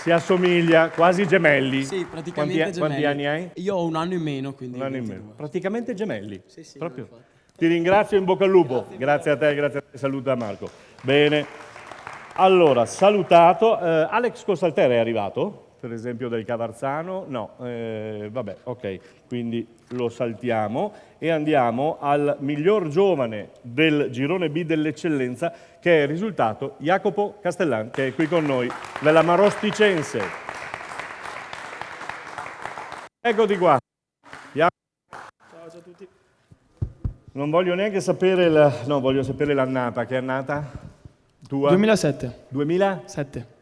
si assomiglia, quasi gemelli. Sì, praticamente gemelli. Quanti anni hai? Io ho un anno in meno, quindi Un anno in 22. meno. Praticamente gemelli. Sì, Proprio. Ti ringrazio, in bocca al lupo. Grazie a te, saluta Marco. Bene. Allora, salutato. Alex Costaltere è arrivato? Per esempio del Cavarzano? No, vabbè, ok, quindi lo saltiamo e andiamo al miglior giovane del girone B dell'eccellenza, che è il risultato Jacopo Castellan, che è qui con noi, della Marosticense. Eccoti qua. Ciao a tutti. Non voglio neanche sapere, voglio sapere l'annata. Che annata? Tua? 2007. 2007.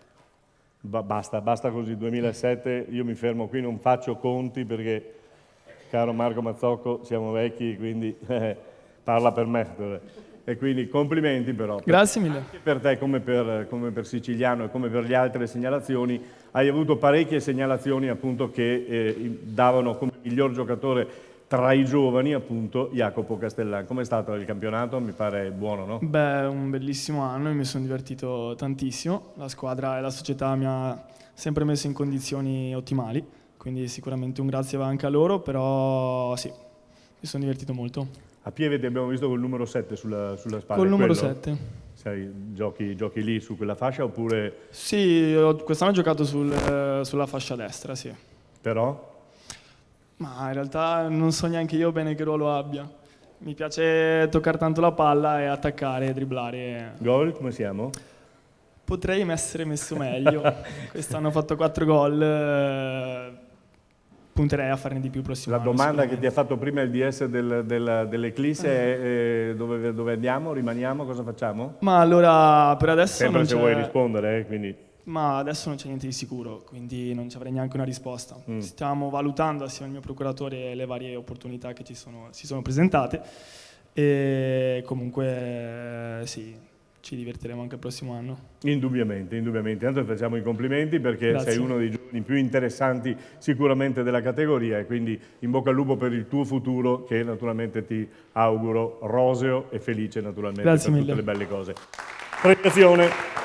Basta così, 2007, io mi fermo qui, non faccio conti perché, caro Marco Mazzocco, siamo vecchi, quindi parla per me. E quindi complimenti però. Grazie mille. Anche per te, come per Siciliano e come per le altre segnalazioni, hai avuto parecchie segnalazioni appunto che davano come miglior giocatore tra i giovani appunto Jacopo Castellan. Com'è stato il campionato? Mi pare buono, no? Beh, un bellissimo anno e mi sono divertito tantissimo. La squadra e la società mi ha sempre messo in condizioni ottimali, quindi sicuramente un grazie va anche a loro, però sì, mi sono divertito molto. A Pieve ti abbiamo visto col numero 7 sulla spalla. Col numero 7. Giochi lì su quella fascia oppure... Sì, quest'anno ho giocato sulla fascia destra, sì. Però? Ma in realtà non so neanche io bene che ruolo abbia. Mi piace toccare tanto la palla e attaccare, dribblare. Gol, come siamo? Potrei essere messo meglio. Quest'anno ho fatto 4 gol, punterei a farne di più il prossimo La anno. domanda che ti ha fatto prima il DS dell'Eclisse è dove andiamo, rimaniamo, cosa facciamo? Ma allora per adesso Sempre non se c'è... vuoi rispondere, quindi... Ma adesso non c'è niente di sicuro, quindi non ci avrei neanche una risposta. Stiamo valutando assieme al mio procuratore le varie opportunità che si sono presentate e comunque sì, ci divertiremo anche il prossimo anno. Indubbiamente. Intanto facciamo i complimenti perché Grazie. sei uno dei giovani più interessanti sicuramente della categoria e quindi in bocca al lupo per il tuo futuro che naturalmente ti auguro roseo e felice naturalmente. Grazie per mille. tutte le belle cose. Premiazione.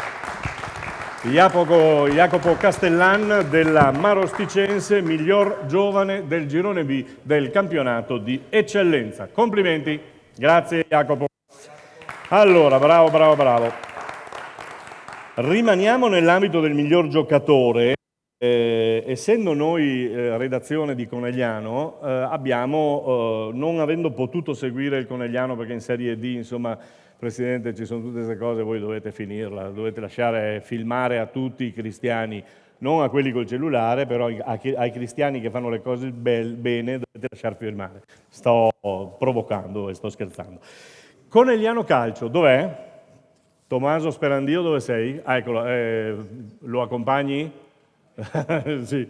Jacopo Castellan della Marosticense, miglior giovane del girone B del campionato di eccellenza. Complimenti, grazie Jacopo. Allora, bravo. Rimaniamo nell'ambito del miglior giocatore essendo noi redazione di Conegliano, abbiamo, non avendo potuto seguire il Conegliano perché in Serie D, insomma, Presidente, ci sono tutte queste cose, voi dovete finirla, dovete lasciare filmare a tutti i cristiani, non a quelli col cellulare, però ai cristiani che fanno le cose bene dovete lasciar filmare. Sto provocando e sto scherzando. Conegliano Calcio, dov'è? Tommaso Sperandio, dove sei? Ah, eccolo, lo accompagni? Sì,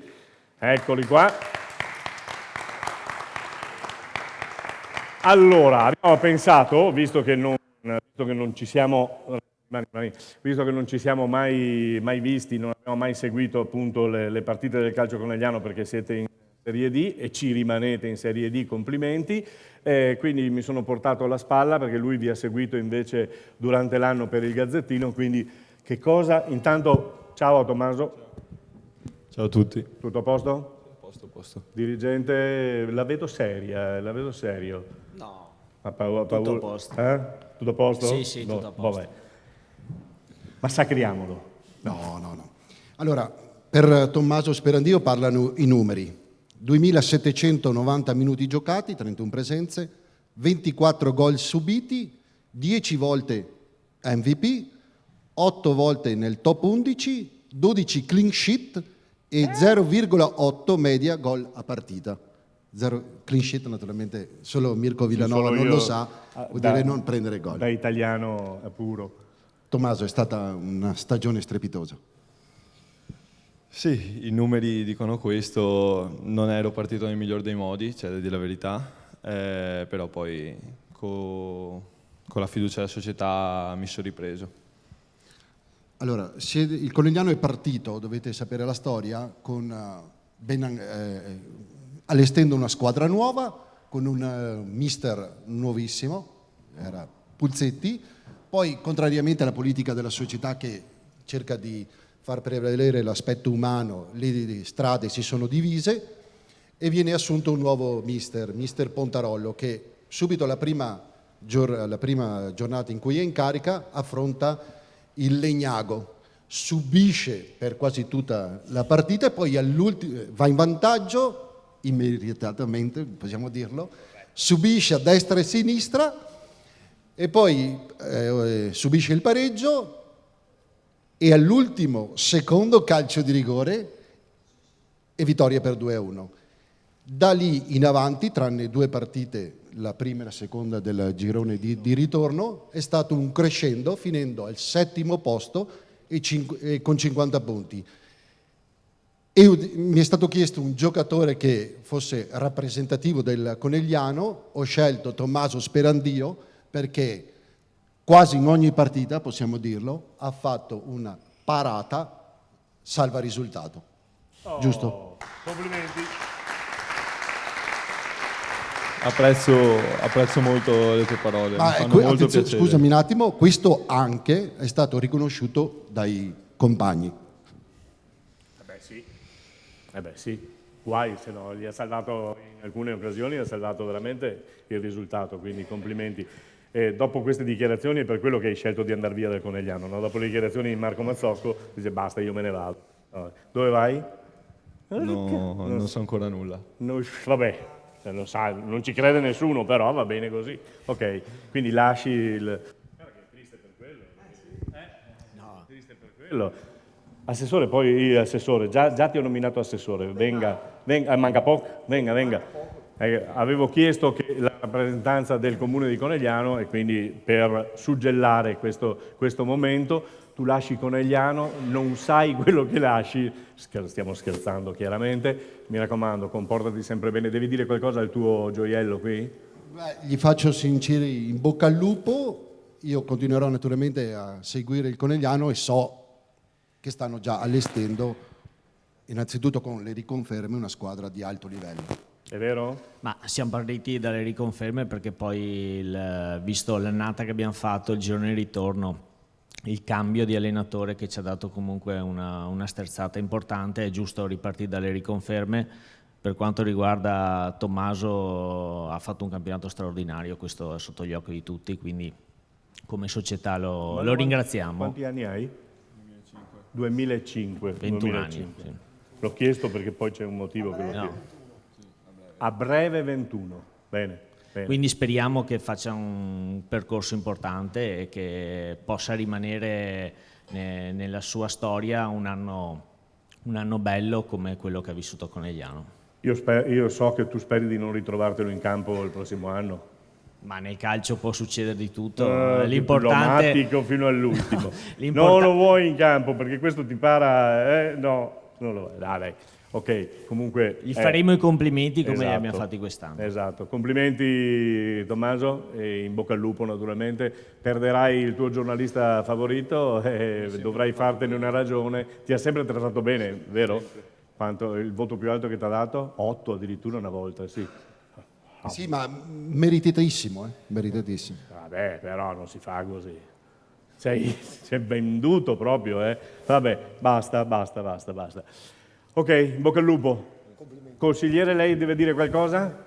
eccoli qua. Allora, abbiamo pensato, visto che non ci siamo mai visti, non abbiamo mai seguito appunto le partite del calcio conegliano perché siete in Serie D e ci rimanete in Serie D, complimenti. Quindi mi sono portato alla spalla perché lui vi ha seguito invece durante l'anno per il Gazzettino, quindi che cosa? Intanto, ciao a Tommaso. Ciao a tutti. Tutto a posto? A posto. Dirigente, la vedo seria, la vedo serio. No, tutto a posto. Tutto a posto? Sì, tutto a posto. Vabbè. Massacriamolo. No. Allora, per Tommaso Sperandio parlano i numeri. 2.790 minuti giocati, 31 presenze, 24 gol subiti, 10 volte MVP, 8 volte nel top 11, 12 clean sheet e 0,8 media gol a partita. Zero clean sheet naturalmente solo Mirko Villanova non lo sa, vuol dire non prendere gol. Da italiano puro. Tommaso, è stata una stagione strepitosa. Sì, i numeri dicono questo, non ero partito nel miglior dei modi, cioè da dire la verità, però poi con la fiducia della società mi sono ripreso. Allora, il Conegliano è partito, dovete sapere la storia, allestendo una squadra nuova, con un mister nuovissimo, era Pulzetti, poi contrariamente alla politica della società che cerca di far prevalere l'aspetto umano, le strade si sono divise e viene assunto un nuovo mister Pontarollo, che subito la prima giornata in cui è in carica affronta il Legnago, subisce per quasi tutta la partita e poi va in vantaggio immediatamente, possiamo dirlo, subisce a destra e sinistra e poi subisce il pareggio e all'ultimo secondo calcio di rigore e vittoria per 2-1. Da lì in avanti, tranne 2 partite, la prima e la seconda del girone di ritorno, è stato un crescendo finendo al 7° posto e con 50 punti. E mi è stato chiesto un giocatore che fosse rappresentativo del Conegliano, ho scelto Tommaso Sperandio perché quasi in ogni partita, possiamo dirlo, ha fatto una parata salva risultato. Giusto? Complimenti. Apprezzo molto le tue parole, mi fanno molto piacere. Scusami un attimo, questo anche è stato riconosciuto dai compagni. Sì, guai, se no gli ha salvato in alcune occasioni, ha salvato veramente il risultato, quindi complimenti. Dopo queste dichiarazioni è per quello che hai scelto di andare via dal Conegliano, no? Dopo le dichiarazioni di Marco Mazzocco dice basta, io me ne vado. Dove vai? No, non so ancora nulla. Vabbè, lo sa, non ci crede nessuno, però va bene così. Ok, quindi lasci il... Guarda che è triste per quello. No, triste per quello. Assessore, poi assessore, già ti ho nominato assessore, venga, manca poco, venga. Avevo chiesto che la rappresentanza del comune di Conegliano e quindi per suggellare questo momento tu lasci Conegliano, non sai quello che lasci, stiamo scherzando chiaramente, mi raccomando comportati sempre bene, devi dire qualcosa al tuo gioiello qui? Gli faccio sinceri in bocca al lupo, io continuerò naturalmente a seguire il Conegliano e so che stanno già allestendo innanzitutto con le riconferme una squadra di alto livello. È vero? Ma siamo partiti dalle riconferme perché poi, visto l'annata che abbiamo fatto, il girone di ritorno, il cambio di allenatore che ci ha dato comunque una sterzata importante, è giusto ripartire dalle riconferme. Per quanto riguarda Tommaso, ha fatto un campionato straordinario, questo è sotto gli occhi di tutti, quindi come società lo ringraziamo. Quanti anni hai? 2005. 21 anni. Sì. L'ho chiesto perché poi c'è un motivo che l'ho chiesto. A breve 21, bene. Quindi speriamo che faccia un percorso importante e che possa rimanere nella sua storia un anno bello come quello che ha vissuto a Conegliano. Io so che tu speri di non ritrovartelo in campo il prossimo anno. Ma nel calcio può succedere di tutto. L'importante Diplomatico fino all'ultimo. No, non lo vuoi in campo perché questo ti para. No, non lo vuoi. Dai. Ok, comunque. Gli faremo i complimenti come li esatto, abbiamo fatti quest'anno. Esatto. Complimenti Tommaso e in bocca al lupo naturalmente. Perderai il tuo giornalista favorito e dovrai fartene una ragione. Ti ha sempre trattato bene, vero? Quanto il voto più alto che ti ha dato? 8 addirittura una volta, sì. Sì, ma meritatissimo, meritatissimo. Vabbè, però non si fa così. Sei venduto proprio, Vabbè, basta. Ok, in bocca al lupo. Consigliere, lei deve dire qualcosa?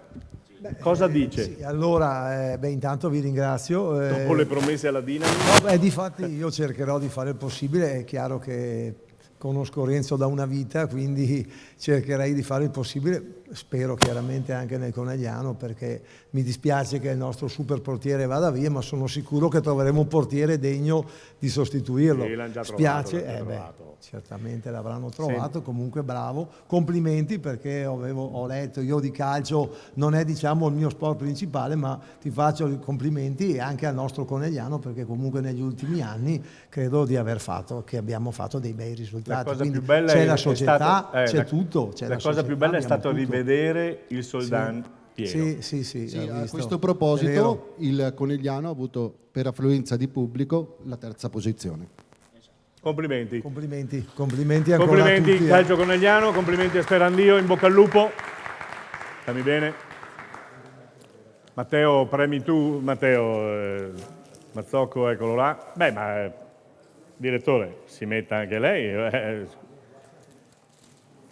Cosa dice? Sì, allora, intanto vi ringrazio. Dopo le promesse alla Dinamo? Difatti io cercherò di fare il possibile, è chiaro che conosco Renzo da una vita, quindi cercherei di fare il possibile, spero chiaramente anche nel Conegliano, perché mi dispiace che il nostro super portiere vada via, ma sono sicuro che troveremo un portiere degno di sostituirlo. Sì, l'hanno già Spiace, trovato. certamente l'avranno trovato, comunque bravo, complimenti perché ho letto, io di calcio non è diciamo il mio sport principale, ma ti faccio i complimenti anche al nostro Conegliano perché comunque negli ultimi anni credo di che abbiamo fatto dei bei risultati. Quindi c'è la società, c'è tutto. La cosa più bella è stato rivedere il Soldan pieno. Sì, a questo proposito il Conegliano ha avuto per affluenza di pubblico la terza posizione. Complimenti ancora complimenti a tutti. Calcio Conegliano, complimenti a Sperandio, in bocca al lupo. Stammi bene. Matteo, premi tu, Mazzocco, eccolo là. Beh, ma direttore, si metta anche lei.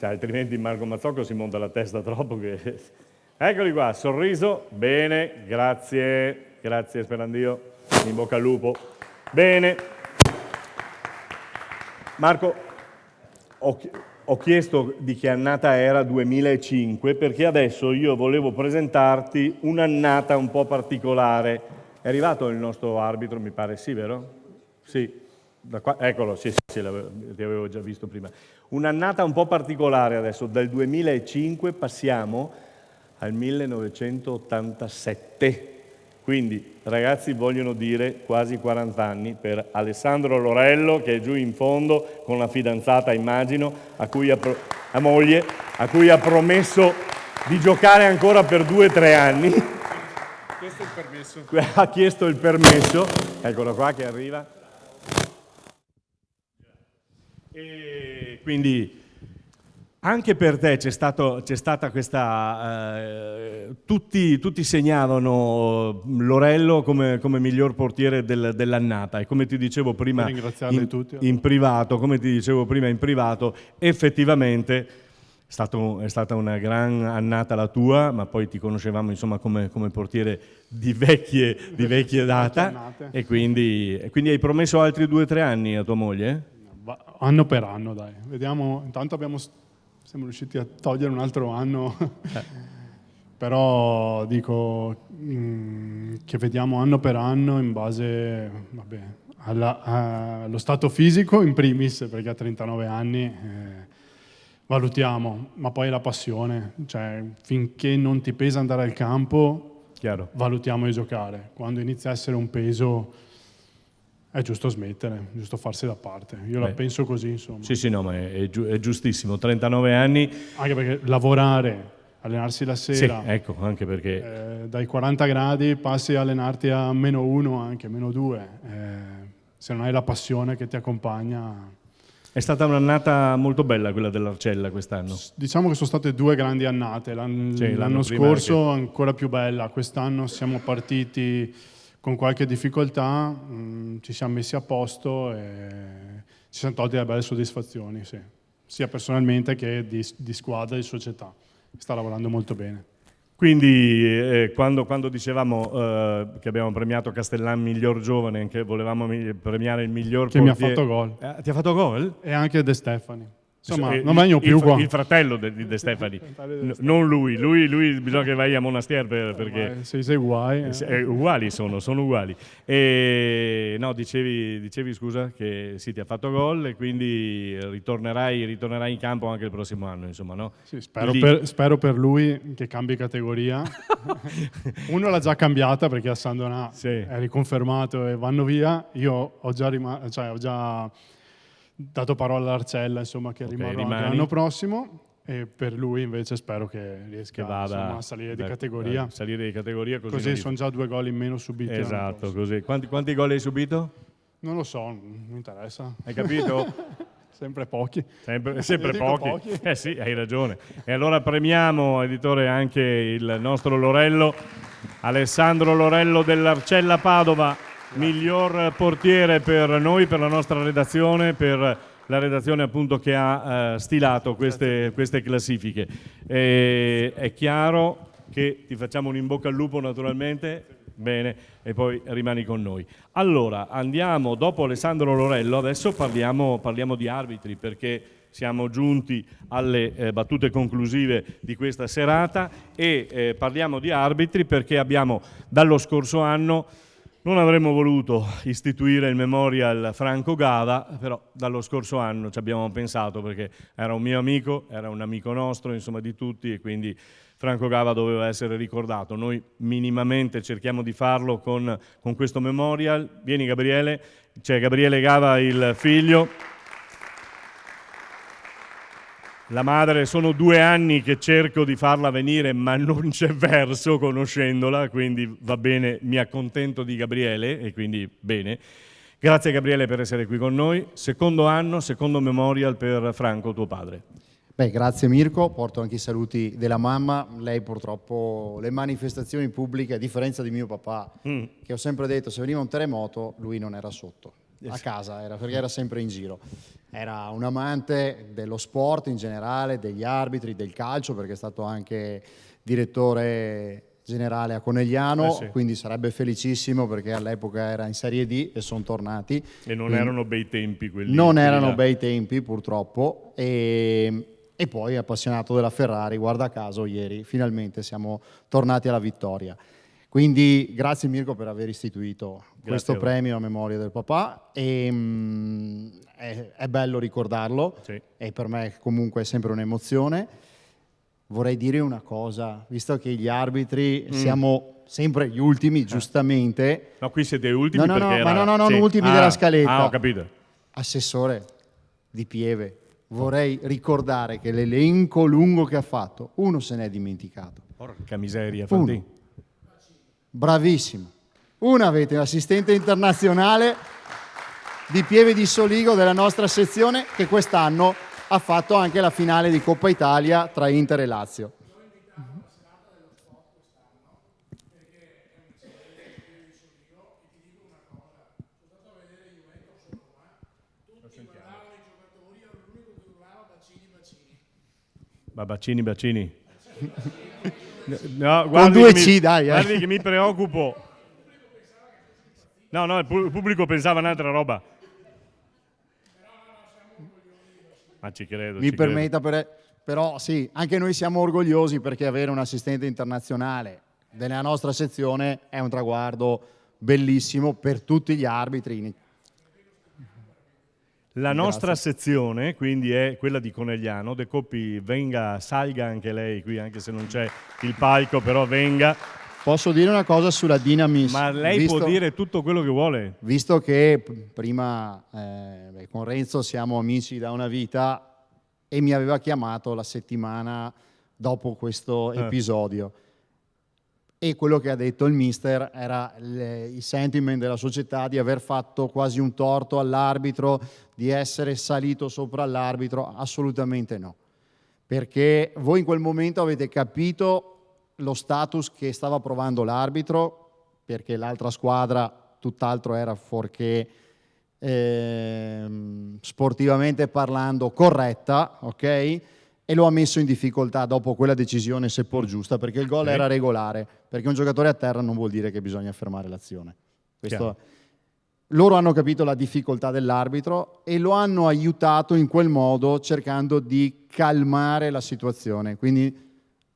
Cioè, altrimenti Marco Mazzocco si monta la testa troppo. Eccoli qua, sorriso, bene, grazie Sperandio, in bocca al lupo. Bene. Marco, ho chiesto di che annata era 2005 perché adesso io volevo presentarti un'annata un po' particolare. È arrivato il nostro arbitro, mi pare, sì, vero? Sì, eccolo, sì, ti avevo già visto prima. Un'annata un po' particolare adesso, dal 2005 passiamo al 1987. Quindi, ragazzi, vogliono dire quasi 40 anni per Alessandro Lorello, che è giù in fondo con la fidanzata, immagino, la moglie, a cui ha promesso di giocare ancora per 2-3 anni. Ha chiesto il permesso. Eccolo qua che arriva. E quindi anche per te c'è stata questa... tutti segnavano Lorello come miglior portiere dell'annata e come ti dicevo prima in privato, effettivamente è stata una gran annata la tua, ma poi ti conoscevamo insomma come portiere di vecchie data e quindi hai promesso altri 2-3 anni a tua moglie? Anno per anno, dai. Vediamo, intanto siamo riusciti a togliere un altro anno, però dico che vediamo anno per anno in base allo stato fisico in primis, perché a 39 anni valutiamo, ma poi la passione, cioè finché non ti pesa andare al campo, valutiamo di giocare. Quando inizia a essere un peso è giusto smettere, è giusto farsi da parte. Io la penso così, insomma. Sì, no, ma è giustissimo. 39 anni. Anche perché lavorare, allenarsi la sera. Sì, ecco, anche perché... dai 40 gradi passi a allenarti a -1, anche -2. Se non hai la passione che ti accompagna... È stata un'annata molto bella quella dell'Arcella quest'anno. Diciamo che sono state 2 grandi annate. L'anno scorso ancora più bella. Quest'anno siamo partiti con qualche difficoltà, ci siamo messi a posto e ci siamo tolti delle belle soddisfazioni, sì. Sia personalmente che di squadra e di società. Sta lavorando molto bene. Quindi quando dicevamo che abbiamo premiato Castellan miglior giovane, anche volevamo premiare il miglior portiere... Che mi ha fatto gol. Ti ha fatto gol? E anche De Stefani. Insomma, non vengo più qua. Il fratello di De Stefani, non lui. Lui bisogna che vai a Monastier perché... Sei uguali. Uguali sono uguali. E, no, dicevi scusa che sì, ti ha fatto gol e quindi ritornerai in campo anche il prossimo anno, insomma, no? Sì, spero per lui che cambi categoria. Uno l'ha già cambiata perché a San Donà è riconfermato e vanno via. Io ho già dato parola all'Arcella, insomma, che rimarrò anche l'anno prossimo, e per lui invece spero che riesca a salire di categoria. Salire di categoria così sono già 2 gol in meno subiti. Esatto, così. Quanti gol hai subito? Non lo so, non mi interessa. Hai capito? Sempre pochi. Sempre pochi. Sì, hai ragione. E allora premiamo, editore, anche il nostro Lorello, Alessandro Lorello dell'Arcella Padova, miglior portiere per noi, per la nostra redazione, per la redazione appunto che ha stilato queste classifiche. È chiaro che ti facciamo un in bocca al lupo, naturalmente. Bene, e poi rimani con noi. Allora, andiamo, dopo Alessandro Lorello, adesso parliamo di arbitri, perché siamo giunti alle battute conclusive di questa serata e parliamo di arbitri perché abbiamo dallo scorso anno, non avremmo voluto istituire il Memorial Franco Gava, però dallo scorso anno ci abbiamo pensato perché era un mio amico, era un amico nostro, insomma di tutti, e quindi Franco Gava doveva essere ricordato. Noi minimamente cerchiamo di farlo con questo Memorial. Vieni Gabriele, c'è Gabriele Gava, il figlio. La madre, sono 2 anni che cerco di farla venire, ma non c'è verso conoscendola, quindi va bene, mi accontento di Gabriele e quindi bene. Grazie Gabriele per essere qui con noi. Secondo anno, secondo Memorial per Franco, tuo padre. Beh, grazie Mirko, porto anche i saluti della mamma. Lei purtroppo le manifestazioni pubbliche, a differenza di mio papà, che ho sempre detto se veniva un terremoto lui non era sotto, a casa era, perché era sempre in giro. Era un amante dello sport in generale, degli arbitri, del calcio, perché è stato anche direttore generale a Conegliano, quindi sarebbe felicissimo perché all'epoca era in Serie D e sono tornati. E non erano bei tempi quelli. Non erano bei tempi purtroppo, e poi appassionato della Ferrari, guarda caso ieri finalmente siamo tornati alla vittoria. Quindi grazie Mirko per aver istituito questo premio a memoria del papà, e è bello ricordarlo, e per me comunque è sempre un'emozione. Vorrei dire una cosa, visto che gli arbitri siamo sempre gli ultimi, giustamente. No, qui siete ultimi non perché ultimi della scaletta. Ah, ho capito. Assessore Di Pieve, vorrei ricordare che l'elenco lungo che ha fatto, uno se n'è dimenticato. Porca miseria, Fantini. Bravissimo. Uno avete l'assistente internazionale Di Pieve di Soligo della nostra sezione, che quest'anno ha fatto anche la finale di Coppa Italia tra Inter e Lazio. Ma Bacini. No, con 2C, dai. Guardi che mi preoccupo. No, il pubblico pensava un'altra roba. Ma ci credo. Mi permetta, però sì, anche noi siamo orgogliosi perché avere un assistente internazionale della nostra sezione è un traguardo bellissimo per tutti gli arbitri. La nostra sezione, quindi, è quella di Conegliano. De Coppi salga anche lei qui, anche se non c'è il palco, però venga. Posso dire una cosa sulla Dynamis? Ma lei può dire tutto quello che vuole. Visto che prima con Renzo siamo amici da una vita e mi aveva chiamato la settimana dopo questo episodio. E quello che ha detto il mister era il sentiment della società di aver fatto quasi un torto all'arbitro, di essere salito sopra l'arbitro. Assolutamente no, perché voi in quel momento avete capito lo status che stava provando l'arbitro, perché l'altra squadra tutt'altro era fuorché sportivamente parlando corretta, ok? E lo ha messo in difficoltà dopo quella decisione, seppur giusta, perché il gol era regolare, perché un giocatore a terra non vuol dire che bisogna fermare l'azione. Questo loro hanno capito la difficoltà dell'arbitro e lo hanno aiutato in quel modo, cercando di calmare la situazione. Quindi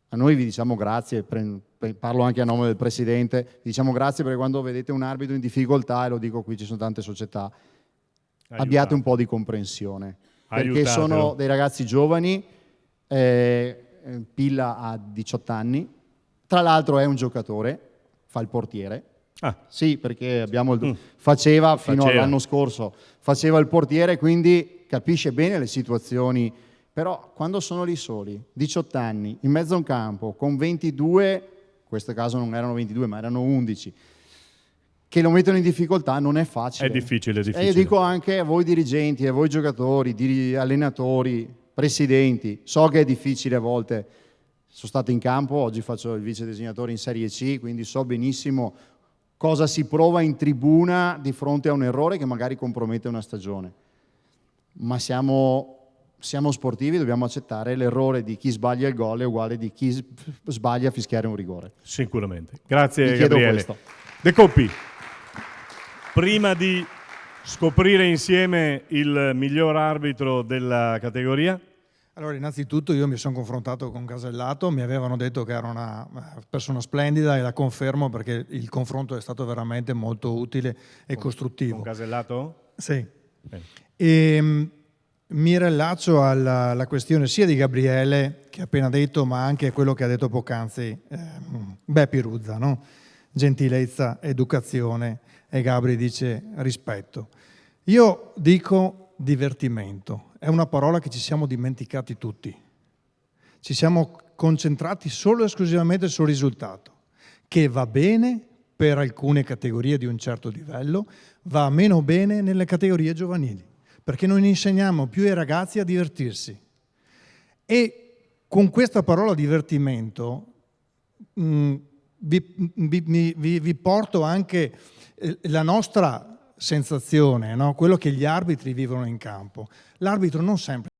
a noi vi diciamo grazie, parlo anche a nome del Presidente, vi diciamo grazie perché quando vedete un arbitro in difficoltà, e lo dico qui, ci sono tante società, abbiate un po' di comprensione, perché sono dei ragazzi giovani, Pilla ha 18 anni, tra l'altro è un giocatore, fa il portiere. Sì, perché faceva fino all'anno scorso, faceva il portiere, quindi capisce bene le situazioni, però quando sono lì soli, 18 anni, in mezzo a un campo, con 22, in questo caso non erano 22 ma erano 11, che lo mettono in difficoltà, non è facile. È difficile, è difficile. E io dico anche a voi dirigenti, a voi giocatori, allenatori, presidenti, so che è difficile a volte, sono stato in campo, oggi faccio il vice designatore in Serie C, quindi so benissimo cosa si prova in tribuna di fronte a un errore che magari compromette una stagione. Ma siamo sportivi, dobbiamo accettare l'errore di chi sbaglia il gol è uguale di chi sbaglia a fischiare un rigore. Sicuramente. Grazie Vi chiedo Gabriele. questo. De Coppi, prima di scoprire insieme il miglior arbitro della categoria? Allora, innanzitutto io mi sono confrontato con Casellato, mi avevano detto che era una persona splendida e la confermo perché il confronto è stato veramente molto utile e costruttivo. Con Casellato? Sì. E mi rilaccio alla questione sia di Gabriele, che ha appena detto, ma anche quello che ha detto poc'anzi Beppi Ruzza, no? Gentilezza, educazione, e Gabri dice rispetto. Io dico divertimento. È una parola che ci siamo dimenticati tutti. Ci siamo concentrati solo e esclusivamente sul risultato, che va bene per alcune categorie di un certo livello, va meno bene nelle categorie giovanili, perché non insegniamo più ai ragazzi a divertirsi. E con questa parola divertimento vi porto anche la nostra sensazione, no? Quello che gli arbitri vivono in campo. L'arbitro non sempre